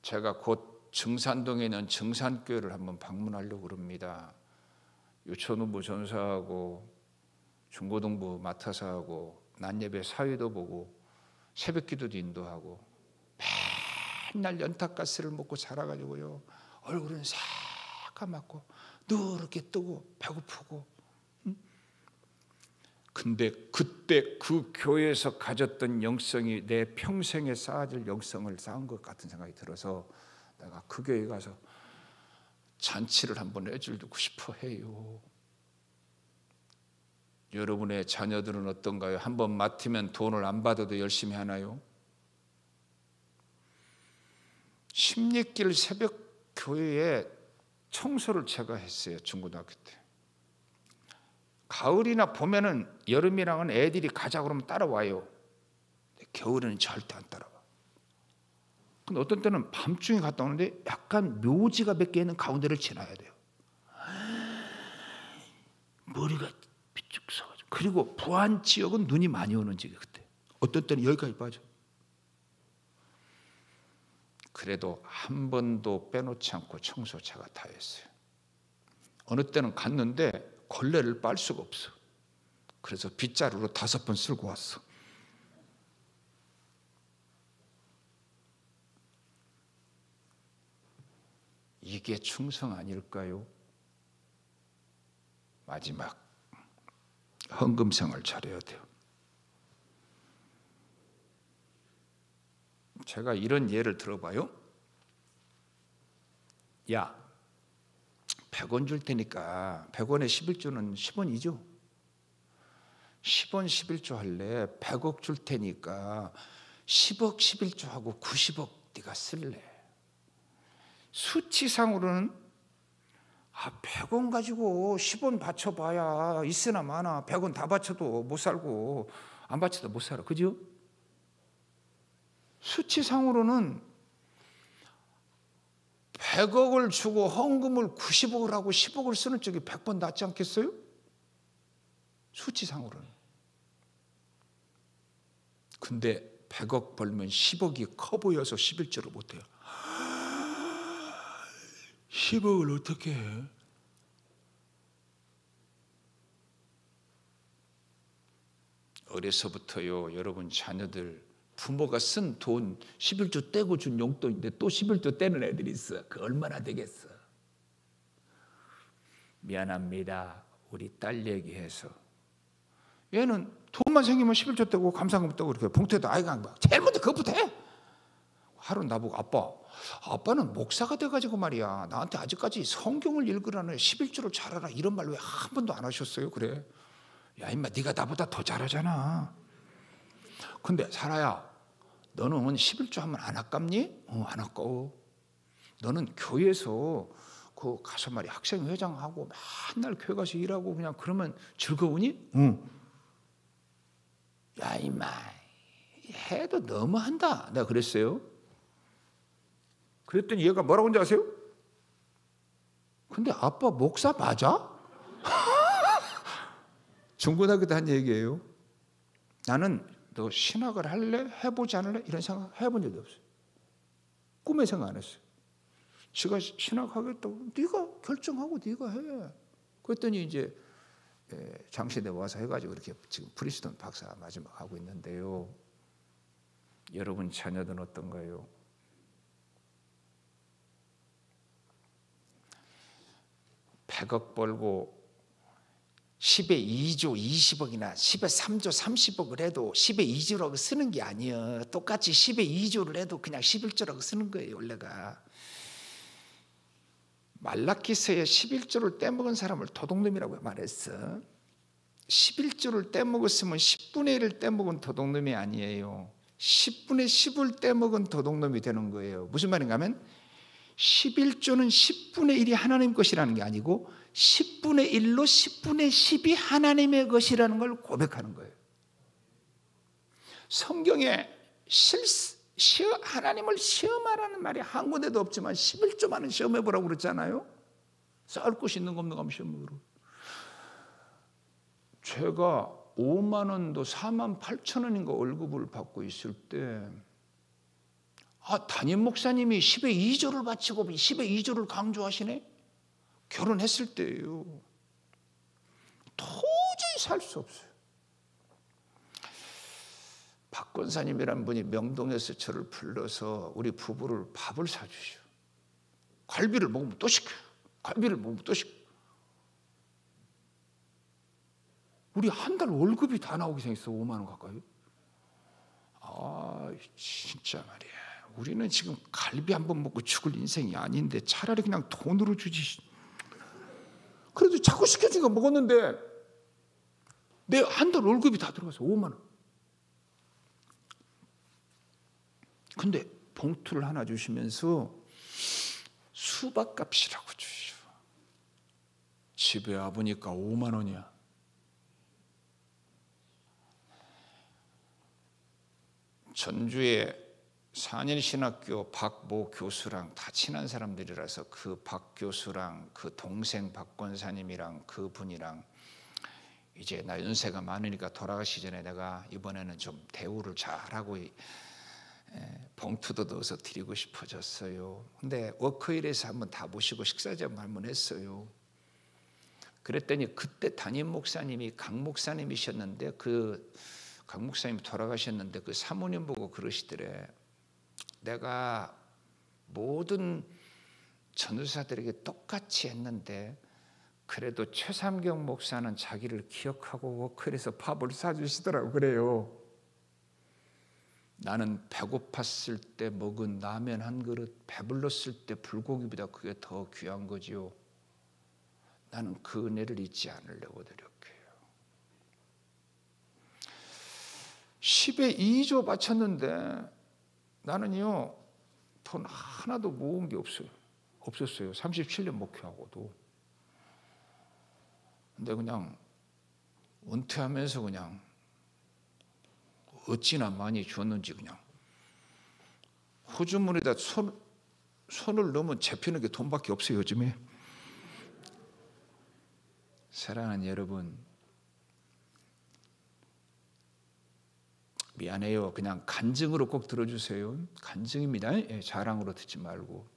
제가 곧 증산동에 있는 증산교회를 한번 방문하려고 합니다. 유초농부 전사하고 중고등부 맡아서 하고 낮예배 사회도 보고 새벽기도도 인도하고 맨날 연탄가스를 먹고 자라가지고요 얼굴은 새까맣고 누렇게 뜨고 배고프고. 근데 그때 그 교회에서 가졌던 영성이 내 평생에 쌓아질 영성을 쌓은 것 같은 생각이 들어서 내가 그 교회에 가서 잔치를 한번 해주고 싶어 해요. 여러분의 자녀들은 어떤가요? 한번 맡으면 돈을 안 받아도 열심히 하나요? 십리길 새벽 교회에 청소를 제가 했어요. 중고등학교 때. 가을이나 봄에는 여름이랑은 애들이 가자 그러면 따라와요. 겨울에는 절대 안 따라와. 근데 어떤 때는 밤중에 갔다 오는데 약간 묘지가 몇 개 있는 가운데를 지나야 돼요. 머리가 비쭉 서가지고. 그리고 부안 지역은 눈이 많이 오는 지역 그때. 어떤 때는 여기까지 빠져. 그래도 한 번도 빼놓지 않고 청소 제가 다 했어요. 어느 때는 갔는데 걸레를 빨 수가 없어. 그래서 빗자루로 5번 쓸고 왔어. 이게 충성 아닐까요? 마지막 헌금생활 잘해야 돼요. 제가 이런 예를 들어봐요. 야 100원 줄 테니까 100원에 11조는 10원이죠. 10원 11조 할래. 100억 줄 테니까 10억 11조하고 90억 네가 쓸래. 수치상으로는 100원 가지고 10원 바쳐봐야 있으나 마나 100원 다 바쳐도 못 살고 안 바쳐도 못 살아. 그죠? 수치상으로는 100억을 주고 헌금을 90억을 하고 10억을 쓰는 쪽이 100번 낫지 않겠어요? 수치상으로는. 근데 100억 벌면 10억이 커 보여서 11조를 못해요. 10억을 어떻게 해? 어려서부터요, 여러분 자녀들 부모가 쓴 돈 11조 떼고 준 용돈인데 또 11조 떼는 애들이 있어. 그 얼마나 되겠어. 미안합니다. 우리 딸 얘기해서 얘는 돈만 생기면 11조 떼고 감사금 떼고 이렇게 봉투에도 아이가 제일 먼저 그것부터 해. 하루 나보고 아빠는 목사가 돼가지고 말이야 나한테 아직까지 성경을 읽으라는 11조를 잘하라 이런 말 왜 한 번도 안 하셨어요? 그래. 야 임마 네가 나보다 더 잘하잖아. 근데 사라야 너는 11조 하면 안 아깝니? 안 아까워. 너는 교회에서 그 가서 말이야 학생회장하고 맨날 교회 가서 일하고 그냥 그러면 즐거우니? 응. 야 임마 해도 너무한다. 내가 그랬어요. 그랬더니 얘가 뭐라고 하는지 아세요? 근데 아빠 목사 맞아? 중고등학교 때 한 얘기예요. 나는 너 신학을 할래? 해보지 않을래? 이런 생각 해본 적이 없어요. 꿈에 생각 안 했어요. 지가 신학하겠다고 네가 결정하고 네가 해. 그랬더니 이제 장시대 와서 해가지고 이렇게 지금 프리스톤 박사 마지막 하고 있는데요. 여러분 자녀들은 어떤가요? 백억 벌고 10에 2조 20억이나 10에 3조 30억을 해도 10에 2조라고 쓰는 게 아니에요. 똑같이 10에 2조를 해도 그냥 11조라고 쓰는 거예요. 원래가. 말라기서에 11조를 떼먹은 사람을 도둑놈이라고 말했어. 11조를 떼먹었으면 10분의 1을 떼먹은 도둑놈이 아니에요. 10분의 10을 떼먹은 도둑놈이 되는 거예요. 무슨 말인가 하면 11조는 10분의 1이 하나님 것이라는 게 아니고 10분의 1로 10분의 10이 하나님의 것이라는 걸 고백하는 거예요. 성경에 하나님을 시험하라는 말이 한 군데도 없지만 11조만은 시험해보라고 그랬잖아요. 쌓을 곳이 있는 거 없는 거 한번 시험해보라고. 제가 5만 원도 4만 8천 원인가 월급을 받고 있을 때 담임 목사님이 10의 2조를 바치고 10의 2조를 강조하시네? 결혼했을 때예요. 도저히 살 수 없어요. 박 권사님이란 분이 명동에서 저를 불러서 우리 부부를 밥을 사주셔. 갈비를 먹으면 또 시켜요. 갈비를 먹으면 또 시켜요. 우리 한 달 월급이 다 나오게 생겼어. 5만 원 가까이. 진짜 말이야. 우리는 지금 갈비 한 번 먹고 죽을 인생이 아닌데 차라리 그냥 돈으로 주지. 그래도 자꾸 시켜주니까 먹었는데 내 한 달 월급이 다 들어가서 5만 원. 근데 봉투를 하나 주시면서 수박값이라고 주시오. 집에 와보니까 5만 원이야. 전주에 4년 신학교 박모 교수랑 다 친한 사람들이라서 그 박 교수랑 그 동생 박 권사님이랑 그 분이랑 이제 나 연세가 많으니까 돌아가시 전에 내가 이번에는 좀 대우를 잘하고 봉투도 넣어서 드리고 싶어졌어요. 근데 워크힐에서 한번 다 모시고 식사 좀 한번 했어요. 그랬더니 그때 담임 목사님이 강 목사님이셨는데 그 강 목사님 돌아가셨는데 그 사모님 보고 그러시더래. 내가 모든 전도사들에게 똑같이 했는데 그래도 최삼경 목사는 자기를 기억하고 워크힐에서 밥을 사주시더라고 그래요. 나는 배고팠을 때 먹은 라면 한 그릇, 배불렀을 때 불고기보다 그게 더 귀한 거지요. 나는 그 은혜를 잊지 않으려고 노력해요. 10에 2조 바쳤는데 나는요 돈 하나도 모은 게 없었어요. 37년 목회하고도. 근데 그냥 은퇴하면서 그냥 어찌나 많이 줬는지 그냥 호주머니에다 손을 넣으면 잡히는 게 돈밖에 없어요. 요즘에. 사랑하는 여러분, 미안해요. 그냥 간증으로 꼭 들어주세요. 간증입니다. 자랑으로 듣지 말고.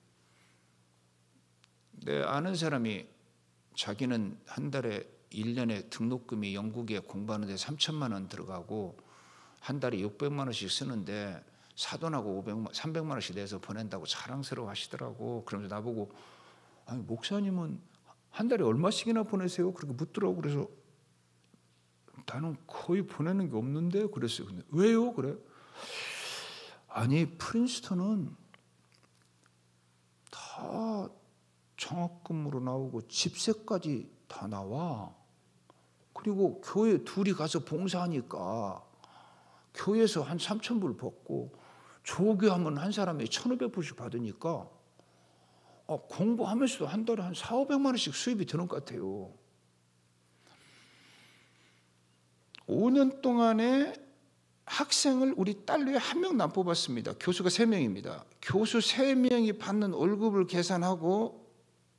내 아는 사람이 자기는 한 달에 1년에 등록금이 영국에 공부하는데 3천만 원 들어가고 한 달에 600만 원씩 쓰는데 사돈하고 300만 원씩 내서 보낸다고 자랑스러워 하시더라고. 그러면서 나보고 아니 목사님은 한 달에 얼마씩이나 보내세요? 그렇게 묻더라고. 그래서 나는 거의 보내는 게 없는데 그랬어요. 근데 왜요? 그래? 아니 프린스턴은 다 장학금으로 나오고 집세까지 다 나와. 그리고 교회 둘이 가서 봉사하니까 교회에서 한 3,000불 받고 조교하면 한 사람에 1,500불씩 받으니까 공부하면서도 한 달에 한 4,500만 원씩 수입이 드는 것 같아요. 5년 동안에 학생을 우리 딸 외에 한 명도 안 뽑았습니다. 교수가 3명입니다. 교수 3명이 받는 월급을 계산하고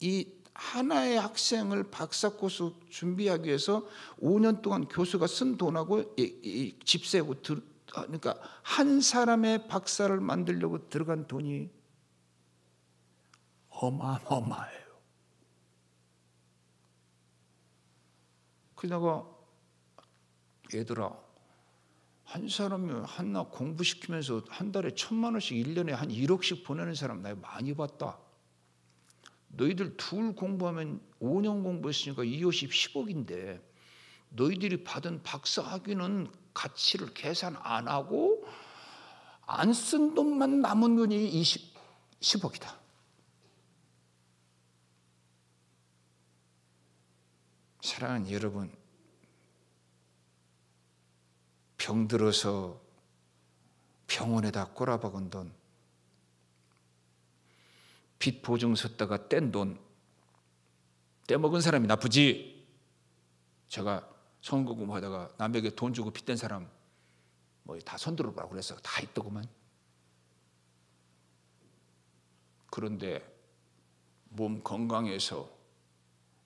이 하나의 학생을 박사 코스 준비하기 위해서 5년 동안 교수가 쓴 돈하고 집세고 그러니까 한 사람의 박사를 만들려고 들어간 돈이 어마어마해요. 그래서 내가 얘들아 한 사람이 하나 공부시키면서 한 달에 1,000만 원씩 1년에 한 1억씩 보내는 사람 나 많이 봤다. 너희들 둘 공부하면 5년 공부했으니까 250, 10억인데 너희들이 받은 박사 학위는 가치를 계산 안 하고 안 쓴 돈만 남은 돈이 10억이다. 사랑하는 여러분, 병들어서 병원에다 꼬라박은 돈, 빚 보증 섰다가 뗀 돈, 떼먹은 사람이 나쁘지. 제가 선거 공부하다가 남에게 돈 주고 빚댄 사람 뭐 다 손들어보라고 그래서 다 있더구만. 그런데 몸 건강해서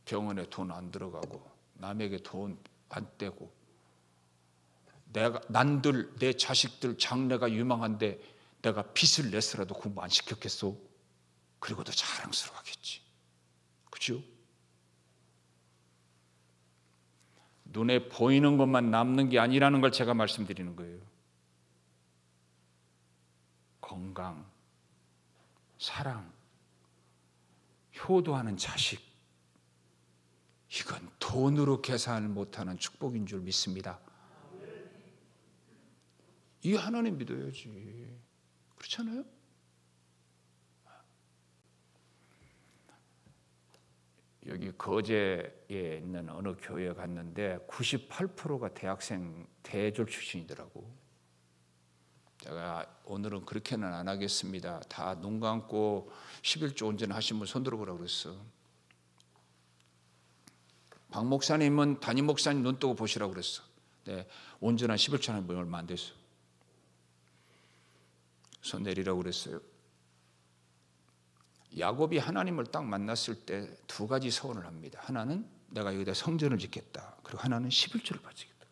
병원에 돈 안 들어가고 남에게 돈 안 떼고 난들 내 자식들 장래가 유망한데 내가 빚을 내서라도 공부 안 시켰겠소? 그리고도 자랑스러워하겠지. 그죠? 눈에 보이는 것만 남는 게 아니라는 걸 제가 말씀드리는 거예요. 건강, 사랑, 효도하는 자식, 이건 돈으로 계산을 못하는 축복인 줄 믿습니다. 이 하나님 믿어야지. 그렇잖아요? 여기 거제에 있는 어느 교회에 갔는데 98%가 대학생 대졸 출신이더라고. 제가 오늘은 그렇게는 안 하겠습니다. 다 눈 감고 11조 온전하신 분 손 들어보라고 그랬어. 박 목사님은 담임 목사님 눈 뜨고 보시라고 그랬어. 네, 온전한 11조 하는 분이 얼마 안 됐어. 손 내리라고 그랬어요. 야곱이 하나님을 딱 만났을 때 2가지 서원을 합니다. 하나는 내가 여기다 성전을 짓겠다. 그리고 하나는 11조를 바치겠다.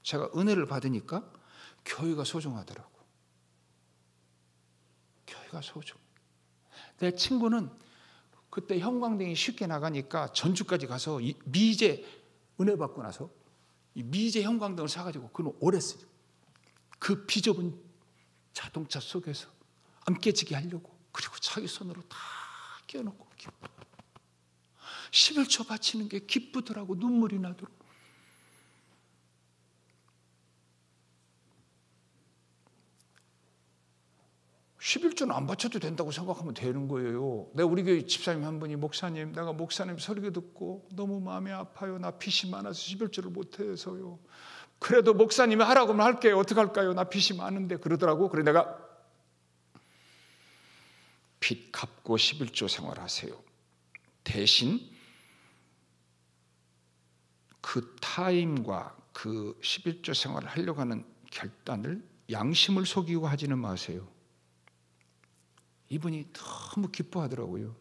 제가 은혜를 받으니까 교회가 소중하더라고. 교회가 소중해. 내 친구는 그때 형광등이 쉽게 나가니까 전주까지 가서 이 미제 은혜 받고 나서 이 미제 형광등을 사가지고 그는 오래 쓰죠. 그 비좁은 자동차 속에서 안 깨지게 하려고. 그리고 자기 손으로 다 끼워놓고 기뻐. 11조 바치는 게 기쁘더라고. 눈물이 나도록. (11조는) 안 바쳐도 된다고 생각하면 되는 거예요. 내가 우리 교회 집사님 한 분이 목사님 내가 목사님 설교 듣고 너무 마음이 아파요. 나 빚이 많아서 11조를 못해서요. 그래도 목사님이 하라고 하면 할게요. 어떡할까요? 나 빚이 많은데 그러더라고. 그래 내가 빚 갚고 11조 생활하세요. 대신 그 타임과 그 11조 생활을 하려고 하는 결단을 양심을 속이고 하지는 마세요. 이분이 너무 기뻐하더라고요.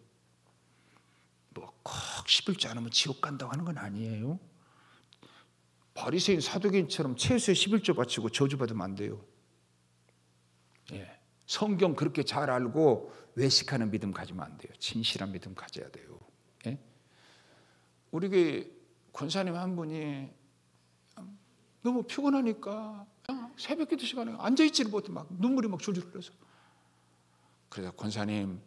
뭐 꼭 11조 안 하면 지옥 간다고 하는 건 아니에요. 바리새인 사두개인처럼 최소의 11조 바치고 저주받으면 안 돼요. 예. 성경 그렇게 잘 알고 외식하는 믿음 가지면 안 돼요. 진실한 믿음 가져야 돼요. 예? 우리 교회 권사님 한 분이 너무 피곤하니까 그냥 새벽 기도 시간에 앉아있지를 못해 막 눈물이 막 줄줄 흘러서. 그래서 권사님은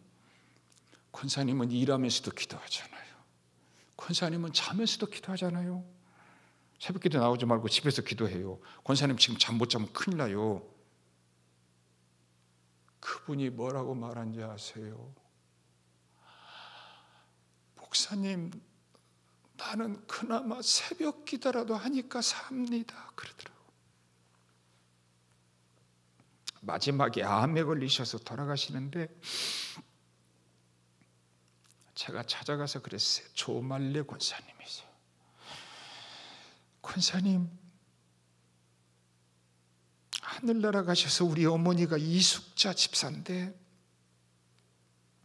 일하면서도 기도하잖아요. 권사님은 자면서도 기도하잖아요. 새벽 기도 나오지 말고 집에서 기도해요. 권사님 지금 잠 못 자면 큰일 나요. 그분이 뭐라고 말한지 아세요? 목사님, 나는 그나마 새벽 기도라도 하니까 삽니다. 그러더라고. 마지막에 암에 걸리셔서 돌아가시는데 제가 찾아가서 그랬어요. 조말레 권사님이세요. 권사님, 하늘나라 가셔서 우리 어머니가 이숙자 집사인데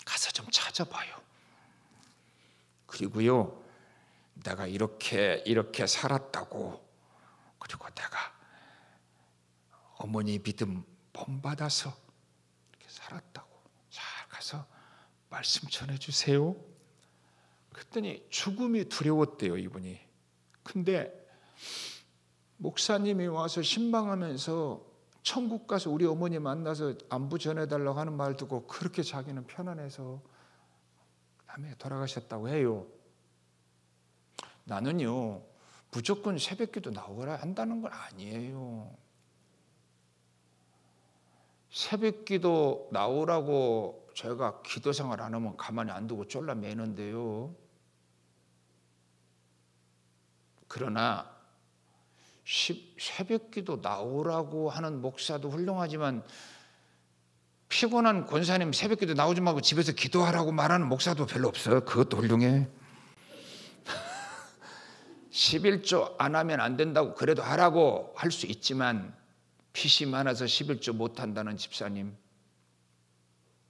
가서 좀 찾아봐요. 그리고요, 내가 이렇게 살았다고, 그리고 내가 어머니 믿음 본받아서 이렇게 살았다고 잘 가서 말씀 전해주세요. 그랬더니 죽음이 두려웠대요, 이분이. 근데 목사님이 와서 신방하면서 천국 가서 우리 어머니 만나서 안부 전해달라고 하는 말 듣고 그렇게 자기는 편안해서 남에 돌아가셨다고 해요. 나는요, 무조건 새벽기도 나오라 한다는 건 아니에요. 새벽기도 나오라고 제가 기도 생활 안 하면 가만히 안 두고 쫄라매는데요. 그러나 새벽기도 나오라고 하는 목사도 훌륭하지만 피곤한 권사님 새벽기도 나오지 말고 집에서 기도하라고 말하는 목사도 별로 없어요. 그것도 훌륭해. 11조 안 하면 안 된다고 그래도 하라고 할 수 있지만 빚이 많아서 11조 못한다는 집사님,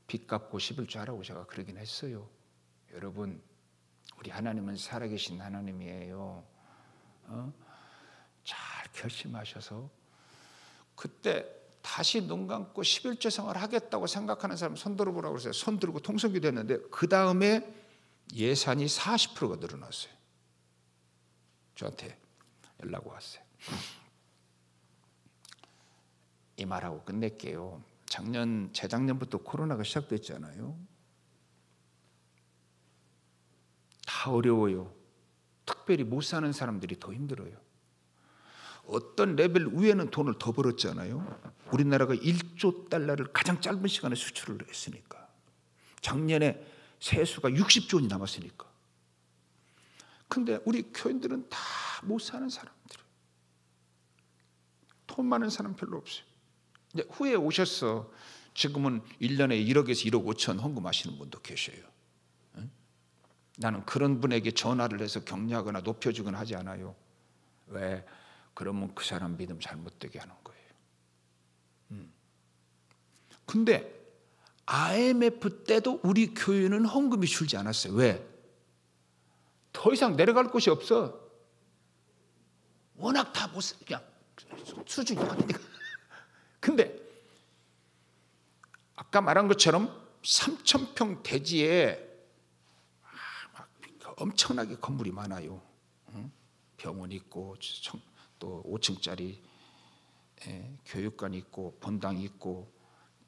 빚 갚고 11조 하라고 제가 그러긴 했어요. 여러분, 우리 하나님은 살아계신 하나님이에요. 잘 결심하셔서 그때 다시 눈 감고 11조 생활 하겠다고 생각하는 사람 손 들어보라고 그랬어요. 손 들고 통성기도 했는데 그 다음에 예산이 40%가 늘어났어요. 저한테 연락 왔어요. 이 말하고 끝낼게요. 재작년부터 코로나가 시작됐잖아요. 다 어려워요. 특별히 못 사는 사람들이 더 힘들어요. 어떤 레벨 위에는 돈을 더 벌었잖아요. 우리나라가 1조 달러를 가장 짧은 시간에 수출을 했으니까. 작년에 세수가 60조 원이 남았으니까. 근데 우리 교인들은 다 못 사는 사람들이에요. 돈 많은 사람 별로 없어요. 근데 후에 오셨어. 지금은 1년에 1억에서 1억 5천 헌금하시는 분도 계셔요. 나는 그런 분에게 전화를 해서 격려하거나 높여주거나 하지 않아요. 왜? 그러면 그 사람 믿음 잘못되게 하는 거예요. 근데 IMF 때도 우리 교회는 헌금이 줄지 않았어요. 왜? 더 이상 내려갈 곳이 없어. 워낙 다 그냥 수준이 똑같으니까. 근데 아까 말한 것처럼 3,000평 대지에 엄청나게 건물이 많아요. 병원 있고 또 5층짜리 교육관 있고 본당 있고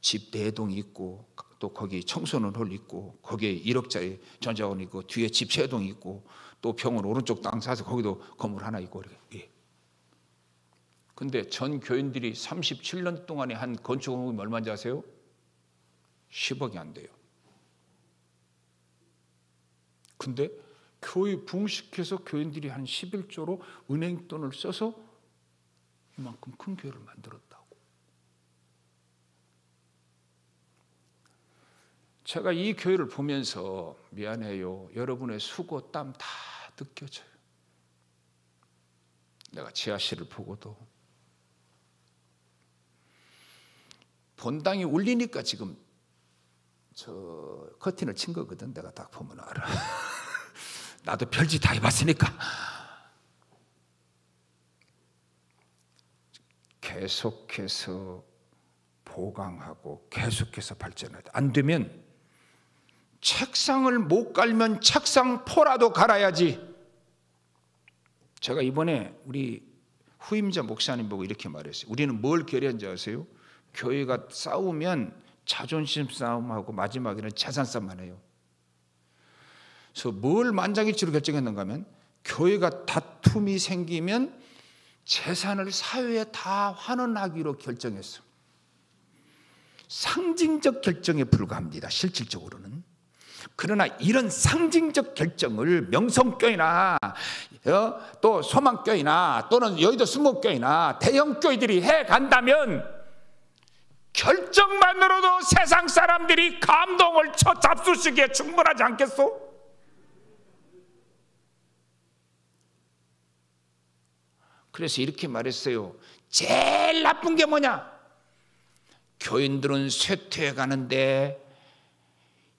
집 4동 있고 또 거기 청소년 홀 있고 거기에 1억짜리 전자원 있고 뒤에 집 3동 있고 또 병원 오른쪽 땅 사서 거기도 건물 하나 있고 이렇게. 근데 전 교인들이 37년 동안에 한 건축 헌금이 얼마인지 아세요? 10억이 안 돼요. 근데 교회 붕식해서 교인들이 한 11조로 은행 돈을 써서 이만큼 큰 교회를 만들었다고. 제가 이 교회를 보면서 미안해요. 여러분의 수고, 땀 다 느껴져요. 내가 지하실을 보고도 본당이 울리니까 지금 저 커튼을 친 거거든. 내가 딱 보면 알아. 나도 별짓 다 해봤으니까. 계속해서 보강하고 계속해서 발전해야 돼. 안 되면 책상을 못 갈면 책상 포라도 갈아야지. 제가 이번에 우리 후임자 목사님 보고 이렇게 말했어요. 우리는 뭘 결의한지 아세요? 교회가 싸우면 자존심 싸움하고 마지막에는 재산 싸움만 해요. 그래서 뭘 만장일치로 결정했는가 하면 교회가 다툼이 생기면 재산을 사회에 다 환원하기로 결정했어. 상징적 결정에 불과합니다. 실질적으로는. 그러나 이런 상징적 결정을 명성교회나 또 소망교회나 또는 여의도 순복교회나 대형교회들이 해간다면 결정만으로도 세상 사람들이 감동을 쳐 잡수시기에 충분하지 않겠소? 그래서 이렇게 말했어요. 제일 나쁜 게 뭐냐? 교인들은 쇠퇴해 가는데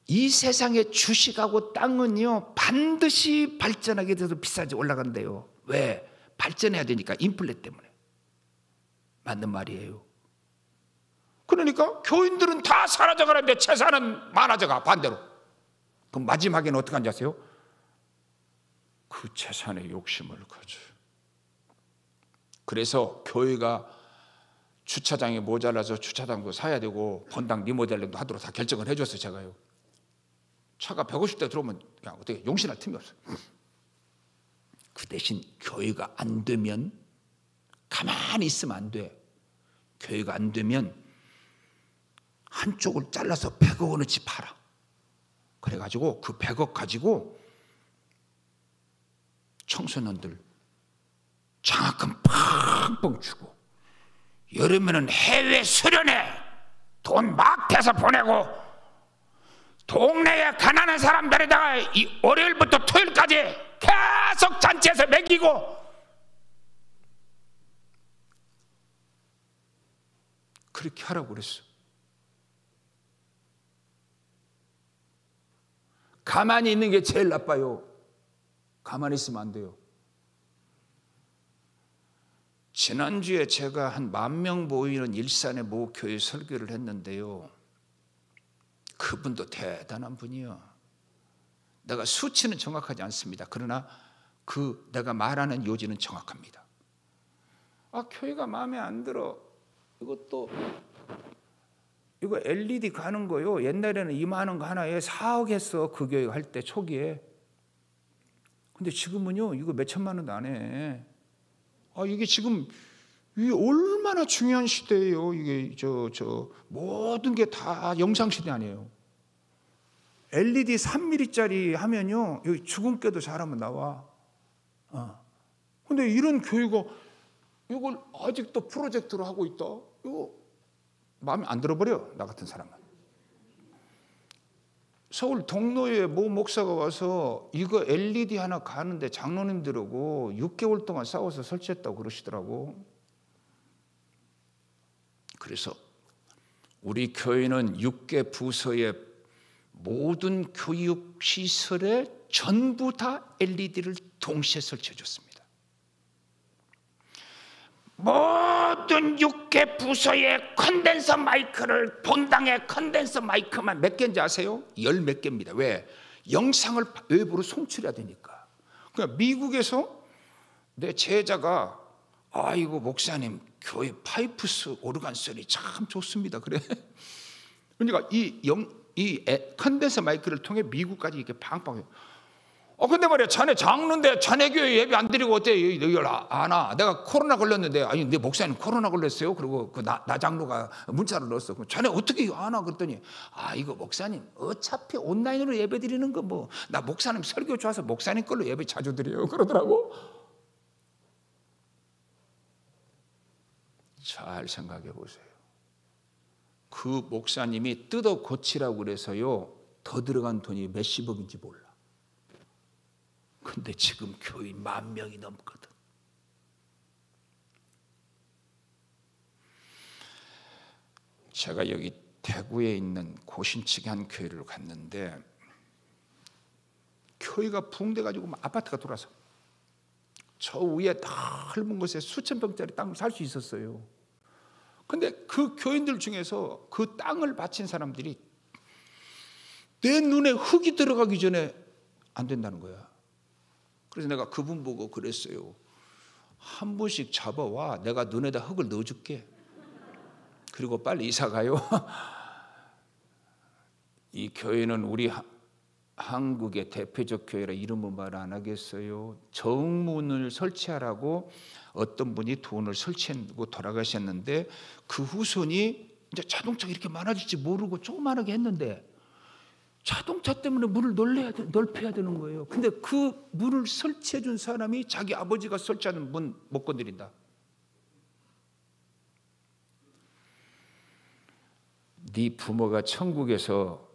이 세상의 주식하고 땅은요 반드시 발전하게 돼서 비싸지 올라간대요. 왜? 발전해야 되니까. 인플레 때문에. 맞는 말이에요. 그러니까 교인들은 다 사라져가는데 재산은 많아져가. 반대로. 그럼 마지막에는 어떻게 하는지 아세요? 그 재산에 욕심을 가져요. 그래서 교회가 주차장이 모자라서 주차장도 사야 되고 본당 리모델링도 하도록 다 결정을 해줬어요. 제가요. 차가 150대 들어오면 그냥 어떻게 용신할 틈이 없어요. 그 대신 교회가 안 되면 가만히 있으면 안 돼. 교회가 안 되면 한쪽을 잘라서 100억 원어치 팔아. 그래가지고 그 100억 가지고 청소년들 장학금 팡팡 주고 여름에는 해외 수련회 돈 막 대서 보내고 동네에 가난한 사람들에다가 이 월요일부터 토요일까지 계속 잔치해서 먹이고 그렇게 하라고 그랬어. 가만히 있는 게 제일 나빠요. 가만히 있으면 안 돼요. 지난주에 제가 한 10,000명 모이는 일산의 모 교회 설교를 했는데요. 그분도 대단한 분이요. 내가 수치는 정확하지 않습니다. 그러나 내가 말하는 요지는 정확합니다. 교회가 마음에 안 들어. 이거 LED 가는 거요. 옛날에는 이만한 거 하나에 4억 했어. 그 교회 할 때 초기에. 근데 지금은요. 이거 몇 천만 원도 안 해. 이게 지금 이게 얼마나 중요한 시대예요. 이게 모든 게 다 영상 시대 아니에요. LED 3mm짜리 하면요, 여기 주근깨도 잘하면 나와. 근데 이런 교회가 이걸 아직도 프로젝트로 하고 있다. 이거 마음에 안 들어버려. 나 같은 사람은. 서울 동로에 모 목사가 와서 이거 LED 하나 가는데 장로님들하고 6개월 동안 싸워서 설치했다고 그러시더라고. 그래서 우리 교회는 6개 부서의 모든 교육시설에 전부 다 LED를 동시에 설치해 줬습니다. 모든 6개 부서의 컨덴서 마이크를 본당의 컨덴서 마이크만 몇 개인지 아세요? 10몇 개입니다. 왜? 영상을 외부로 송출해야 되니까. 그러니까 미국에서 내 제자가 이거 목사님 교회 파이프스 오르간 소리 참 좋습니다. 그래. 그러니까 이 컨덴서 마이크를 통해 미국까지 이렇게 팡팡해요. 근데 말이야, 자네 장로인데 자네 교회 예배 안 드리고 어때? 이걸 안 와. 내가 코로나 걸렸는데, 내 목사님 코로나 걸렸어요. 그리고 나 장로가 문자를 넣었어. 그럼 자네 어떻게 안 와? 그랬더니, 이거 목사님, 어차피 온라인으로 예배 드리는 거 나 목사님 설교 좋아서 목사님 걸로 예배 자주 드려요. 그러더라고. 잘 생각해 보세요. 그 목사님이 뜯어 고치라고 그래서요, 더 들어간 돈이 몇십억인지 몰라. 근데 지금 교인 10,000명이 넘거든. 제가 여기 대구에 있는 고신측의 한 교회를 갔는데 교회가 붕대가지고 아파트가 돌아서 저 위에 넓은 곳에 수천 평짜리 땅을 살 수 있었어요. 근데 그 교인들 중에서 그 땅을 바친 사람들이 내 눈에 흙이 들어가기 전에 안 된다는 거야. 그래서 내가 그분 보고 그랬어요. 한 번씩 잡아와. 내가 눈에다 흙을 넣어줄게. 그리고 빨리 이사 가요. 이 교회는 우리 한국의 대표적 교회라 이름은 말 안 하겠어요. 정문을 설치하라고 어떤 분이 돈을 설치하고 돌아가셨는데 그 후손이 이제 자동차가 이렇게 많아질지 모르고 조그만하게 했는데 자동차 때문에 문을 넓혀야 되는 거예요. 근데 그 문을 설치해 준 사람이 자기 아버지가 설치하는 문 못 건드린다. 네 부모가 천국에서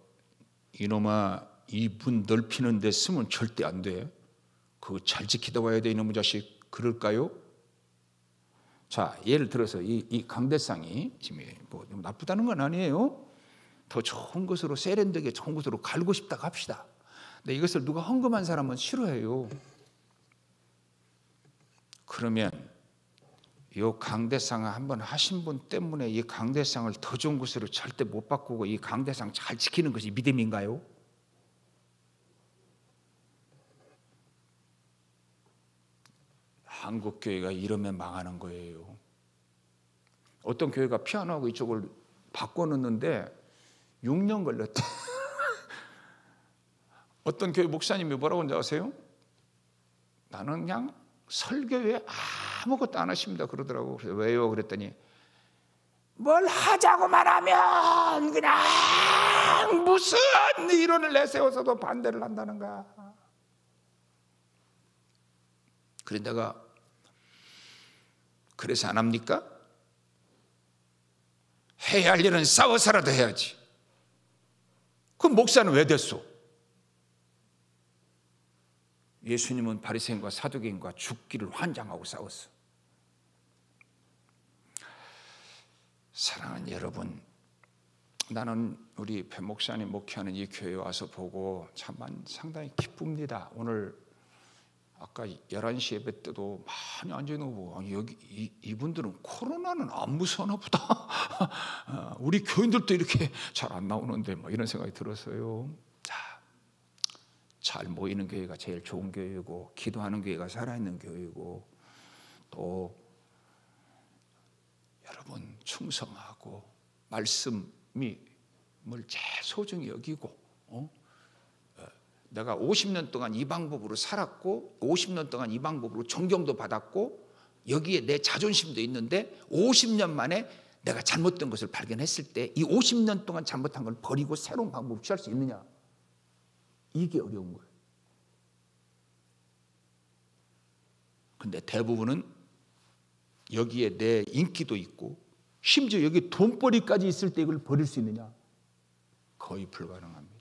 이놈아 이 문 넓히는 데 쓰면 절대 안 돼. 그거 잘 지키다 와야 돼 이놈의 자식. 그럴까요? 자, 예를 들어서 이 강대상이 지금 뭐 나쁘다는 건 아니에요. 더 좋은 것으로 세련되게 좋은 것으로 갈고 싶다고 합시다. 근데 이것을 누가 헌금한 사람은 싫어해요. 그러면 이 강대상을 한번 하신 분 때문에 이 강대상을 더 좋은 것으로 절대 못 바꾸고 이 강대상 잘 지키는 것이 믿음인가요? 한국 교회가 이러면 망하는 거예요. 어떤 교회가 피아노하고 이쪽을 바꿔놓는데 6년 걸렸대. 어떤 교회 목사님이 뭐라고 하는지 아세요? 나는 그냥 설교에 아무것도 안 하십니다 그러더라고. 그래서 왜요? 그랬더니 뭘 하자고만 하면 그냥 무슨 이론을 내세워서도 반대를 한다는 거야. 그래 내가 그래서 안 합니까? 해야 할 일은 싸워서라도 해야지. 그럼 목사는 왜 됐어? 예수님은 바리새인과 사두개인과 죽기를 환장하고 싸웠어. 사랑하는 여러분, 나는 우리 배 목사님 목회하는 이 교회에 와서 보고 참 상당히 기쁩니다. 오늘 아까 11시 예배 때도 많이 앉아있는 거 보고 여기 이분들은 코로나는 안 무서워나 보다. 우리 교인들도 이렇게 잘 안 나오는데 뭐 이런 생각이 들었어요. 자, 잘 모이는 교회가 제일 좋은 교회고 기도하는 교회가 살아있는 교회고 또 여러분 충성하고 말씀을 제일 소중히 여기고 내가 50년 동안 이 방법으로 살았고 50년 동안 이 방법으로 존경도 받았고 여기에 내 자존심도 있는데 50년 만에 내가 잘못된 것을 발견했을 때 이 50년 동안 잘못한 걸 버리고 새로운 방법을 취할 수 있느냐? 이게 어려운 거예요. 근데 대부분은 여기에 내 인기도 있고 심지어 여기 돈벌이까지 있을 때 이걸 버릴 수 있느냐? 거의 불가능합니다.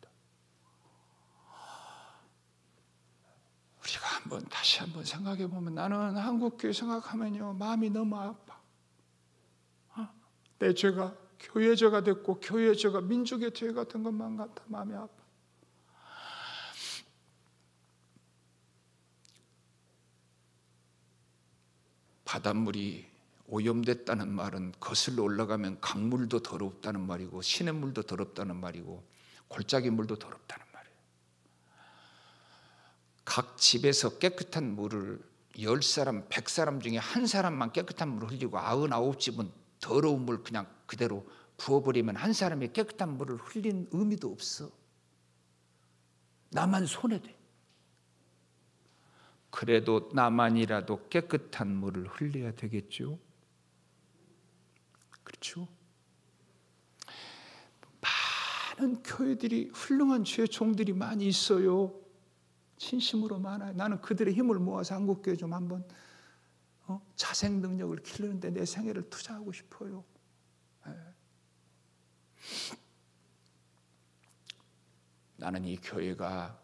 우리가 다시 한번 생각해 보면 나는 한국교회 생각하면요 마음이 너무 아파. 내 죄가 교회 죄가 됐고 교회 죄가 민족의 죄 같은 것만 같아 마음이 아파. 바닷물이 오염됐다는 말은 거슬러 올라가면 강물도 더럽다는 말이고 시냇물도 더럽다는 말이고 골짜기 물도 더럽다는 말이에요. 각 집에서 깨끗한 물을 10사람, 100사람 중에 한 사람만 깨끗한 물을 흘리고 99집은 더러운 물 그냥 그대로 부어버리면 한 사람이 깨끗한 물을 흘린 의미도 없어. 나만 손해돼. 그래도 나만이라도 깨끗한 물을 흘려야 되겠죠. 그렇죠? 많은 교회들이 훌륭한 주의 종들이 많이 있어요. 진심으로 많아요. 나는 그들의 힘을 모아서 한국교회 좀 한번 자생 능력을 키우는데 내 생애를 투자하고 싶어요. 네. 나는 이 교회가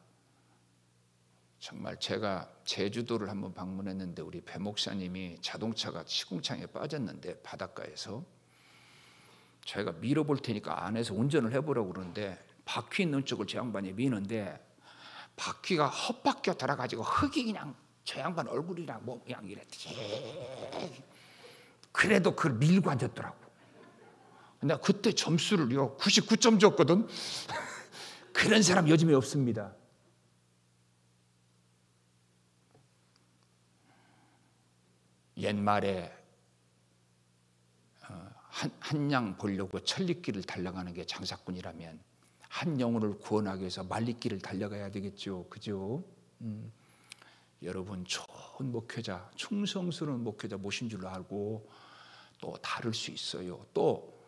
정말 제가 제주도를 한번 방문했는데 우리 배 목사님이 자동차가 시궁창에 빠졌는데 바닷가에서 저희가 밀어볼 테니까 안에서 운전을 해보라고 그러는데 바퀴 있는 쪽을 저 양반이 미는데 바퀴가 헛바퀴가 돌아가지고 흙이 그냥 저 양반 얼굴이랑 뭐 그냥 이랬지. 그래도 그걸 밀고 앉았더라고. 내가 그때 점수를 99점 줬거든. 그런 사람 요즘에 없습니다. 옛말에 한 양 보려고 천리길을 달려가는 게 장사꾼이라면 한 영혼을 구원하기 위해서 만리길을 달려가야 되겠죠. 그죠? 여러분 좋은 목회자, 충성스러운 목회자 모신 줄로 알고 또 다를 수 있어요. 또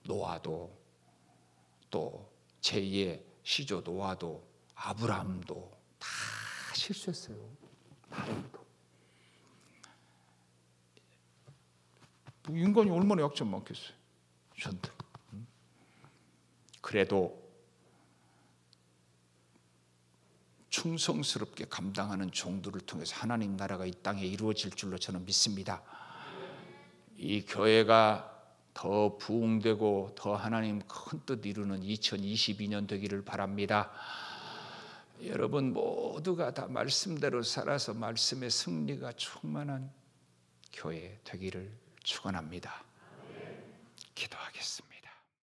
노아도, 또 제2의 시조 노아도, 아브라함도 다 실수했어요. 다름도. 인간이 얼마나 약점 많겠어요. 전들. 그래도 충성스럽게 감당하는 종들을 통해서 하나님 나라가 이 땅에 이루어질 줄로 저는 믿습니다. 이 교회가 더 부흥되고 더 하나님 큰 뜻 이루는 2022년 되기를 바랍니다. 여러분 모두가 다 말씀대로 살아서 말씀의 승리가 충만한 교회 되기를 축원합니다. 기도하겠습니다.